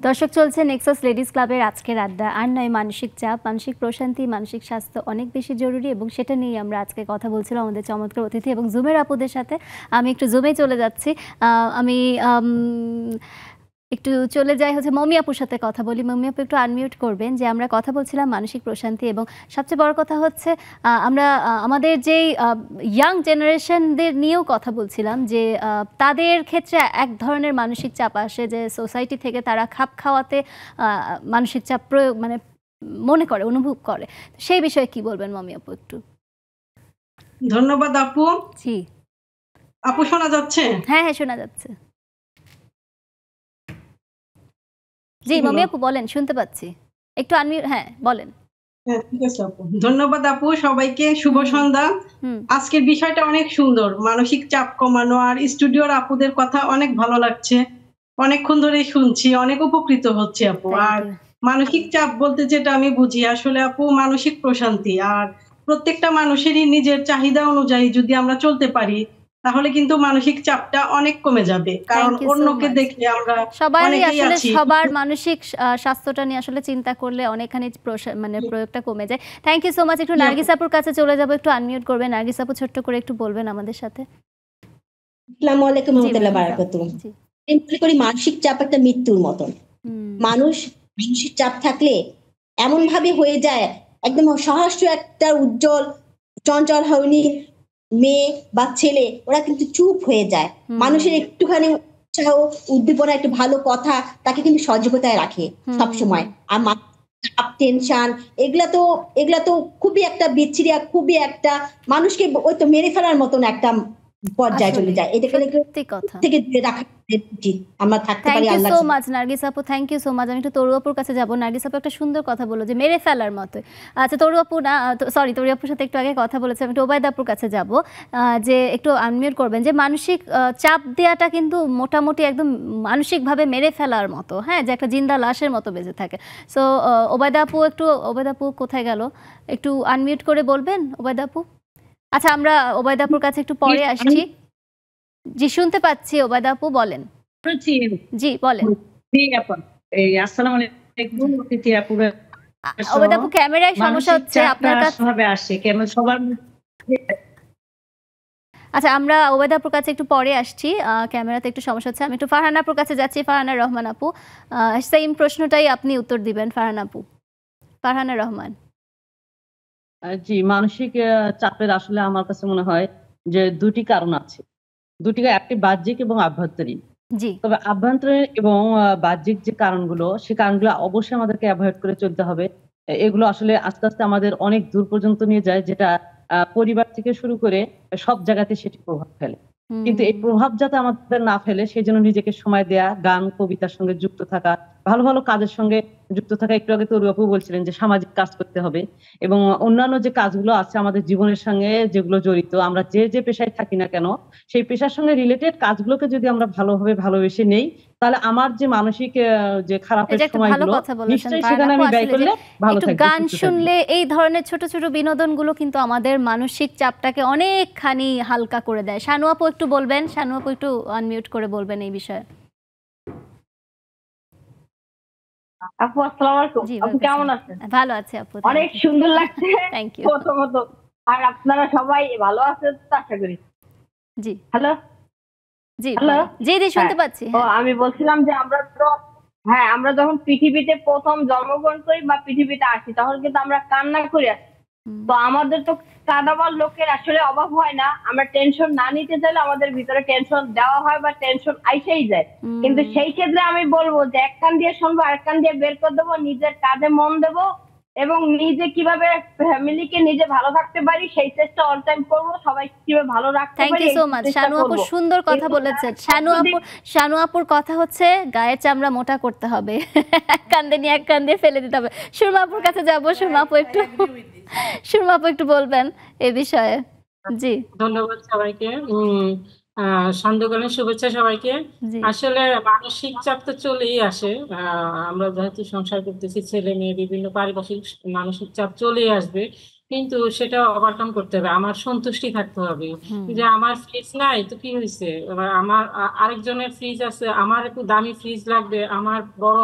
দর্শক, চলছে নেক্সাস লেডিস ক্লাবের আজকের আড্ডা। আর নয় মানসিক চাপ, মানসিক প্রশান্তি, মানসিক স্বাস্থ্য অনেক বেশি জরুরি, এবং সেটা নিয়ে আমরা আজকে কথা বলছিলাম আমাদের চমৎকার অতিথি এবং জুমের আপুদের সাথে। আমি একটু জুমে চলে যাচ্ছি, আমি একটু চলে যাই হচ্ছে মমি আপুর সাথে কথা বলি। মমি আপু একটু আনমিউট করবেন। যে আমরা কথা বলছিলাম মানসিক প্রশান্তি, এবং সবচেয়ে বড় কথা হচ্ছে আমরা আমাদের যেই ইয়াং জেনারেশনদের নিয়েও কথা বলছিলাম, যে তাদের ক্ষেত্রে এক ধরনের মানসিক চাপ আসে, যে সোসাইটি থেকে তারা খাপ খাওয়াতে মানসিক চাপ প্রয়োগ মানে মনে করে, অনুভব করে। সেই বিষয়ে কি বলবেন মমি আপু একটু? ধন্যবাদ আপু। জি আপু শোনা যাচ্ছে? হ্যাঁ হ্যাঁ শোনা যাচ্ছে। জি মমি আপু বলেন, শুনতে পাচ্ছি, একটু আনমিউট। হ্যাঁ বলেন। হ্যাঁ ঠিক আছে আপু, ধন্যবাদ আপু। সবাইকে শুভ সন্ধ্যা। আজকের বিষয়টা অনেক সুন্দর, মানসিক চাপ কমানো। আর স্টুডিওর আপুদের কথা অনেক ভালো লাগছে, অনেকক্ষণ ধরে শুনছি, অনেক উপকৃত হচ্ছে আপু। আর মানসিক চাপ বলতে যেটা আমি বুঝি আসলে আপু, মানসিক প্রশান্তি। আর প্রত্যেকটা মানুষেরই নিজের চাহিদা অনুযায়ী যদি আমরা চলতে পারি, তাহলে কিন্তু মানসিক চাপটা অনেক কমে যাবে। কারণ অন্যকে দেখে আমরা সবারই আসলে সবার মানসিক স্বাস্থ্যটা নিয়ে আসলে চিন্তা করলে অনেকখানি মানে প্রয়োগটা কমে যায়। Thank you so much. একটু নার্গিস আপুর কাছে চলে যাব, একটু আনমিউট করবেন। নার্গিস আপু ছোট্ট করে একটু বলবেন আমাদের সাথে। আসসালামু আলাইকুম ওয়া রাহমাতুল্লাহি ওয়া বারাকাতুহু। আমি মনে করি মানসিক চাপ একটা মৃত্যুর মতন। মানুষ মানসিক চাপ থাকলে এমন ভাবে হয়ে যায়, একদম সহস্র একটা উজ্জ্বল চঞ্চল হয়নি মেয়ে বা ছেলে, ওরা কিন্তু চুপ হয়ে যায়। মানুষের একটুখানি উৎসাহ, উদ্দীপনা, একটু ভালো কথা তাকে কিন্তু সজাগতায় রাখে সবসময়। আর টেনশন এগুলা তো খুবই একটা বিচ্ছিরি, খুবই একটা মানুষকে ওই তো মেরে ফেলার মতন একটা পর্যায়ে চলে যায়। এটা থেকে দূরে রাখা উচিত, আমরা থাকতে পারি। Thank you so much Nargis আপু, থ্যাংক ইউ সো মাচ। আমি একটু তরু আপুর কাছে যাব। নার্গিস আপু একটা সুন্দর কথা বললো যে মেরে ফেলার মতো। আচ্ছা তরু আপু না, সরি তরু আপুর সাথে একটু আগে কথা বলেছি, আমি একটু ওবায়দা আপুর কাছে যাব, যে একটু আনমিউট করবেন। যে মানসিক চাপ দেওয়াটা কিন্তু মোটামুটি একদম মানসিকভাবে মেরে ফেলার মতো, হ্যাঁ, যে একটা জিন্দা লাশের মতো বেঁচে থাকে। সো ওবায়দা আপু কোথায় গেল, একটু আনমিউট করে বলবেন ওবায়দা আপু? আচ্ছা আমরা ওবায়দা আপুর কাছে একটু পরে আসছি। জি শুনতে পাচ্ছি ওবায়দা আপু, বলেন। জি বলেন। আসসালামু আলাইকুম অতিথি আপুরা। ওবায়দা আপু ক্যামেরায় সমস্যা হচ্ছে আপনার কাছে ভাবে আসে কেন সবার। আচ্ছা আমরা ওবায়দা আপুর কাছে একটু পরে আসছি, ক্যামেরাতে একটু সমস্যা হচ্ছে। আমি একটু ফারহানা আপুর কাছে যাচ্ছি। ফারহানা রহমান আপু, সেম প্রশ্নটাই আপনি উত্তর দিবেন ফারহানা আপু। ফারহানা রহমান। জি, মানসিক চাপের আসলে আমার কাছে মনে হয় যে দুটি কারণ আছে, দুটি, একটি বাহ্যিক এবং আভ্যন্তরীণ। জি, তবে আভ্যন্তরীণ এবং বাহ্যিক যে কারণগুলো, সেই কারণগুলো অবশ্যই আমাদেরকে অ্যাভয়েড করে চলতে হবে। এগুলো আসলে আস্তে আস্তে আমাদের অনেক দূর পর্যন্ত নিয়ে যায়, যেটা পরিবার থেকে শুরু করে সব জায়গাতে সেটি প্রভাব ফেলে। কিন্তু এই প্রভাব যাতে আমাদের না ফেলে সেই জন্য নিজেকে সময় দেয়া, গান কবিতার সঙ্গে যুক্ত থাকা, ভালো ভালো কাজের সঙ্গে যুক্ত থাকা। একটু আগে তরু আপু বলছিলেন যে সামাজিক কাজ করতে হবে, এবং অন্যান্য যে কাজগুলো আছে আমাদের জীবনের সঙ্গে যেগুলো জড়িত, আমরা যে পেশায় থাকি না কেন সেই পেশার সঙ্গে রিলেটেড কাজগুলোকে যদি আমরা ভালোভাবে ভালোবেসে নেই, তাহলে আমার যে মানসিক যে খারাপের সময়গুলো নিশ্চয়ই সেখানে আমি ব্যয় করলে ভালো থাকবো। গান শুনলে এই ধরনের ছোট ছোট বিনোদনগুলো কিন্তু আমাদের মানসিক চাপটাকে অনেকখানি হালকা করে দেয়। শানু আপু একটু বলবেন, শানু আপু একটু আনমিউট করে বলবেন এই বিষয়ে। আপু আসসালামু আলাইকুম, আপনি কেমন আছেন? ভালো আছি আপু, অনেক সুন্দর লাগছে থ্যাংক ইউ। প্রথমত আর আপনারা সবাই ভালো আছেন তো আশা করি। জি হ্যালো জি হ্যালো জি জি শুনতে পাচ্ছি। তো আমি বলছিলাম যে আমরা যখন পৃথিবীতে প্রথম জন্মগ্রহণ করি বা পৃথিবীতে আসি তখন কিন্তু আমরা কান্না করে আসি। তো আমাদের তো কাঁদাবার লোকের আসলে অভাব হয় না। আমরা টেনশন না নিতে চাইলে আমাদের ভিতরে টেনশন দেওয়া হয় বা টেনশন আইসেই যায়। কিন্তু সেই ক্ষেত্রে আমি বলবো যে এক কান দিয়ে শুনবো, এক কান দিয়ে বের করে দেবো, নিজের কাজে মন দেবো এবং নিজে কিভাবে ফ্যামিলিকে নিজে ভালো থাকতে পারি সেই চেষ্টা অল টাইম করবো। সবাই কিভাবে ভালো রাখতে পারি। Thank you so much. Shanu আপু সুন্দর কথা বলেছেন। শানু আপুর কথা হচ্ছে গায়ের চামড়া মোটা করতে হবে, এক কান্দে নিয়ে এক কান দিয়ে ফেলে দিতে হবে। সুরমা আপুর কাছে যাবো। সুরমা আপু একটু বলবেন এ বিষয়ে। জি ধন্যবাদ সবাইকে। সান্ধ্যকালীন শুভেচ্ছা সবাইকে। আসলে মানসিক চাপ তো চলেই আসে, আমরা যেহেতু সংসার করতেছি, ছেলে মেয়ে, বিভিন্ন পারিপার্শ্বিক মানসিক চাপ চলেই আসবে, কিন্তু সেটা ওভারকাম করতে হবে। আমার সন্তুষ্টি থাকতে হবে যে আমার ফ্রিজ নাই তো কি হয়েছে, আমার আরেকজনের ফ্রিজ আছে, আমার একটু দামি ফ্রিজ লাগবে, আমার বড়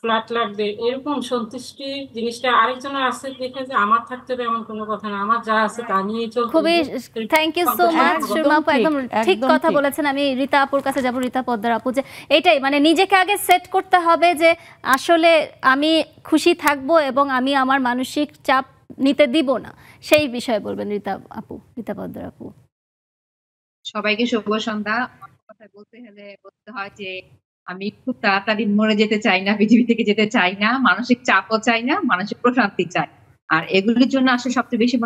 ফ্ল্যাট লাগবে, এরকম সন্তুষ্টি জিনিসটা আরেকজনের আছে দেখে যে আমার থাকতে হবে এমন কোনো কথা না, আমার যা আছে তা নিয়ে চলতে হবে। খুবই thank you so much Surma আপু, একদম ঠিক কথা বলেছেন। আমি রীতা আপুর কাছে যাব, রীতা পোদ্দার আপু, যে এটাই মানে নিজেকে আগে সেট করতে হবে যে আসলে আমি খুশি থাকবো এবং আমি আমার মানসিক চাপ নিতে দিব না, সেই বিষয়ে বলবেন রীতা আপু, রীতা পোদ্দার আপু। সবাইকে শুভ সন্ধ্যা। কথা বলতে হলে বলতে হয় যে আমি খুব তাড়াতাড়ি মরে যেতে চাই না, পৃথিবী থেকে যেতে চাই না, মানসিক চাপও চাই না, মানসিক প্রশান্তি চাই। আর এগুলির জন্য আসলে সবচেয়ে বেশি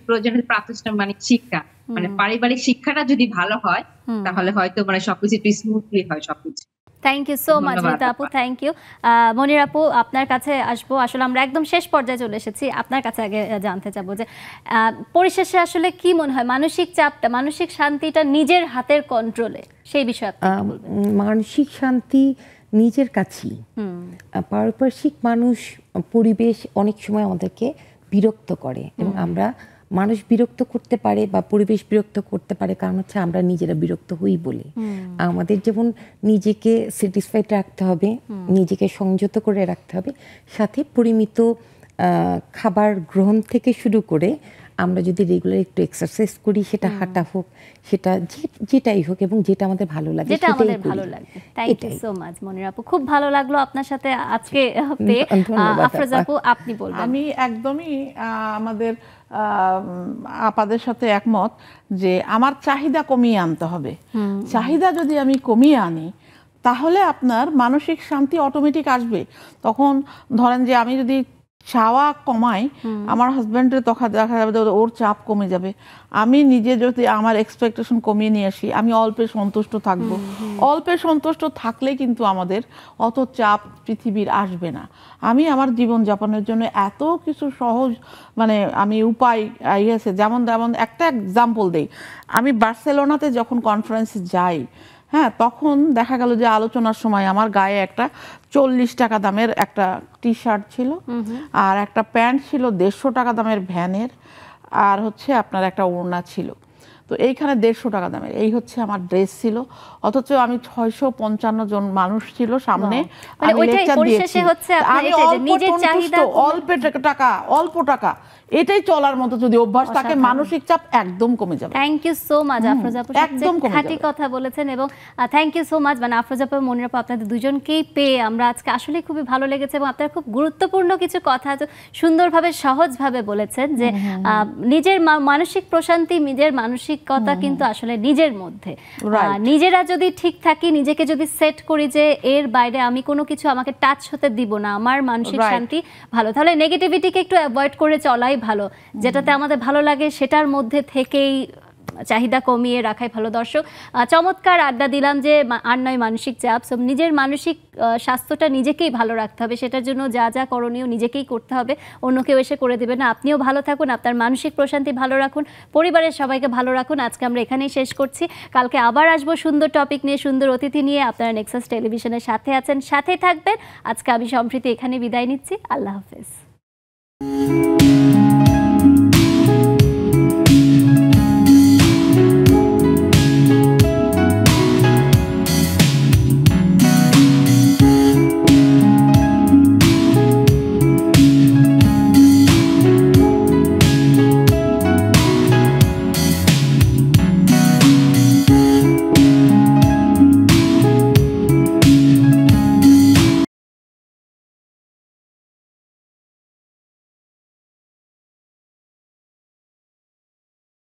প্রয়োজন প্রাতিষ্ঠানিক শিক্ষা, মানে পারিবারিক শিক্ষাটা যদি ভালো হয় তাহলে হয়তো মানে সবকিছু স্মুথলি হয় সবকিছু। Thank you so much Rita আপু, থ্যাংক ইউ। মনির আপু, আপনার কাছে আসবো। আসলে আমরা একদম শেষ পর্যায়ে চলে এসেছি, আপনার কাছে আগে জানতে চাবো যে পরিশেষে আসলে কি মনে হয় মানসিক চাপটা, মানসিক শান্তিটা নিজের হাতের কন্ট্রোলে, সেই বিষয়ে আপনি কি বলবেন? মানসিক শান্তি নিজের কাছেই। পারিপার্শ্বিক মানুষ, পরিবেশ অনেক সময় আমাদেরকে বিরক্ত করে এবং আমরা মানুষ বিরক্ত করতে পারে বা পরিবেশ বিরক্ত করতে পারে, কারণ হচ্ছে আমরা নিজেরা বিরক্ত হই বলে। আমাদের যেমন নিজেকে স্যাটিসফাইড রাখতে হবে, নিজেকে সংযত করে রাখতে হবে, সাথে পরিমিত খাবার গ্রহণ থেকে শুরু করে আমরা যদি রেগুলার একটু এক্সারসাইজ করি, সেটা হাঁটা হোক, সেটা যেটাই হোক, এবং যেটা আমাদের ভালো লাগে যেটা আমাদের ভালো লাগে। থ্যাংক ইউ সো মাচ মনির আপু, খুব ভালো লাগলো আপনার সাথে আজকে পেয়ে। আফরোজা আপু, আপনি বলবেন। আমি একদমই আমাদের আপাদের সাথে একমত যে আমার চাহিদা কমিয়ে আনতে হবে। চাহিদা যদি আমি কমিয়ে আনি তাহলে আপনার মানসিক শান্তি অটোমেটিক আসবে। তখন ধরেন যে আমি যদি চাওয়া কমাই, আমার হাজব্যান্ডের তখন দেখা যাবে ওর চাপ কমে যাবে। আমি নিজে যদি আমার এক্সপেকটেশন কমিয়ে নিয়ে আসি, আমি অল্পে সন্তুষ্ট থাকবো। অল্পে সন্তুষ্ট থাকলে কিন্তু আমাদের অত চাপ পৃথিবীর আসবে না। আমি আমার জীবনযাপনের জন্য এত কিছু সহজ মানে আমি উপায় ইয়েছে, যেমন একটা এক্সাম্পল দেই। আমি বার্সেলোনাতে যখন কনফারেন্সে যাই, হ্যাঁ, তখন দেখা গেল যে আলোচনার সময় আমার গায়ে একটা 40 টাকা দামের একটা টি শার্ট ছিল, আর একটা প্যান্ট ছিল 150 টাকা দামের ভ্যানের, আর হচ্ছে আপনার একটা ওড়না ছিল। তো এইখানে 150 টাকা দামের এই হচ্ছে আমার ড্রেস ছিল, অথচ আমি 655 জন মানুষ ছিল সামনে, আমি লেকচার দিয়েছি। আমি অল্প টাকা এটাই চলার মতো যদি অভ্যাস থাকে, মানসিক চাপ একদম কমে যাবে। Thank you so much Afroza আপু, একদম খাঁটি কথা বলেছেন। এবং থ্যাংক ইউ সো মাচ মানে আফরোজা আপু, মনির আপু, আপনাদের দুজনকেই পেয়ে আমরা আজকে আসলে খুবই ভালো লেগেছে। এবং আপনারা খুব গুরুত্বপূর্ণ কিছু কথা সুন্দরভাবে সহজভাবে বলেছেন যে নিজের মানসিক প্রশান্তি, নিজের মানসিকতা কিন্তু আসলে নিজের মধ্যে। নিজেরা যদি ঠিক থাকি, নিজেকে যদি সেট করি যে এর বাইরে আমি কোনো কিছু আমাকে টাচ হতে দিব না, আমার মানসিক শান্তি ভালো, তাহলে নেগেটিভিটিকে একটু অ্যাভয়েড করে চলাই ভালো। যেটাতে আমাদের ভালো লাগে সেটার মধ্যে থেকেই চাহিদা কমিয়ে রাখাই ভালো। দর্শক, চমৎকার আড্ডা দিলাম যে আর নয় মানসিক চাপ। সব নিজের মানসিক স্বাস্থ্যটা নিজেকেই ভালো রাখতে হবে, সেটার জন্য যা যা করণীয় নিজেকেই করতে হবে, অন্য কেউ এসে করে দেবে না। আপনিও ভালো থাকুন, আপনার মানসিক প্রশান্তি ভালো রাখুন, পরিবারের সবাইকে ভালো রাখুন। আজকে আমরা এখানেই শেষ করছি, কালকে আবার আসবো সুন্দর টপিক নিয়ে, সুন্দর অতিথি নিয়ে। আপনারা নেক্সাস টেলিভিশনের সাথে আছেন, সাথেই থাকবেন। আজকে আমি সম্প্রীতি এখানে বিদায় নিচ্ছি। আল্লাহ হাফেজ।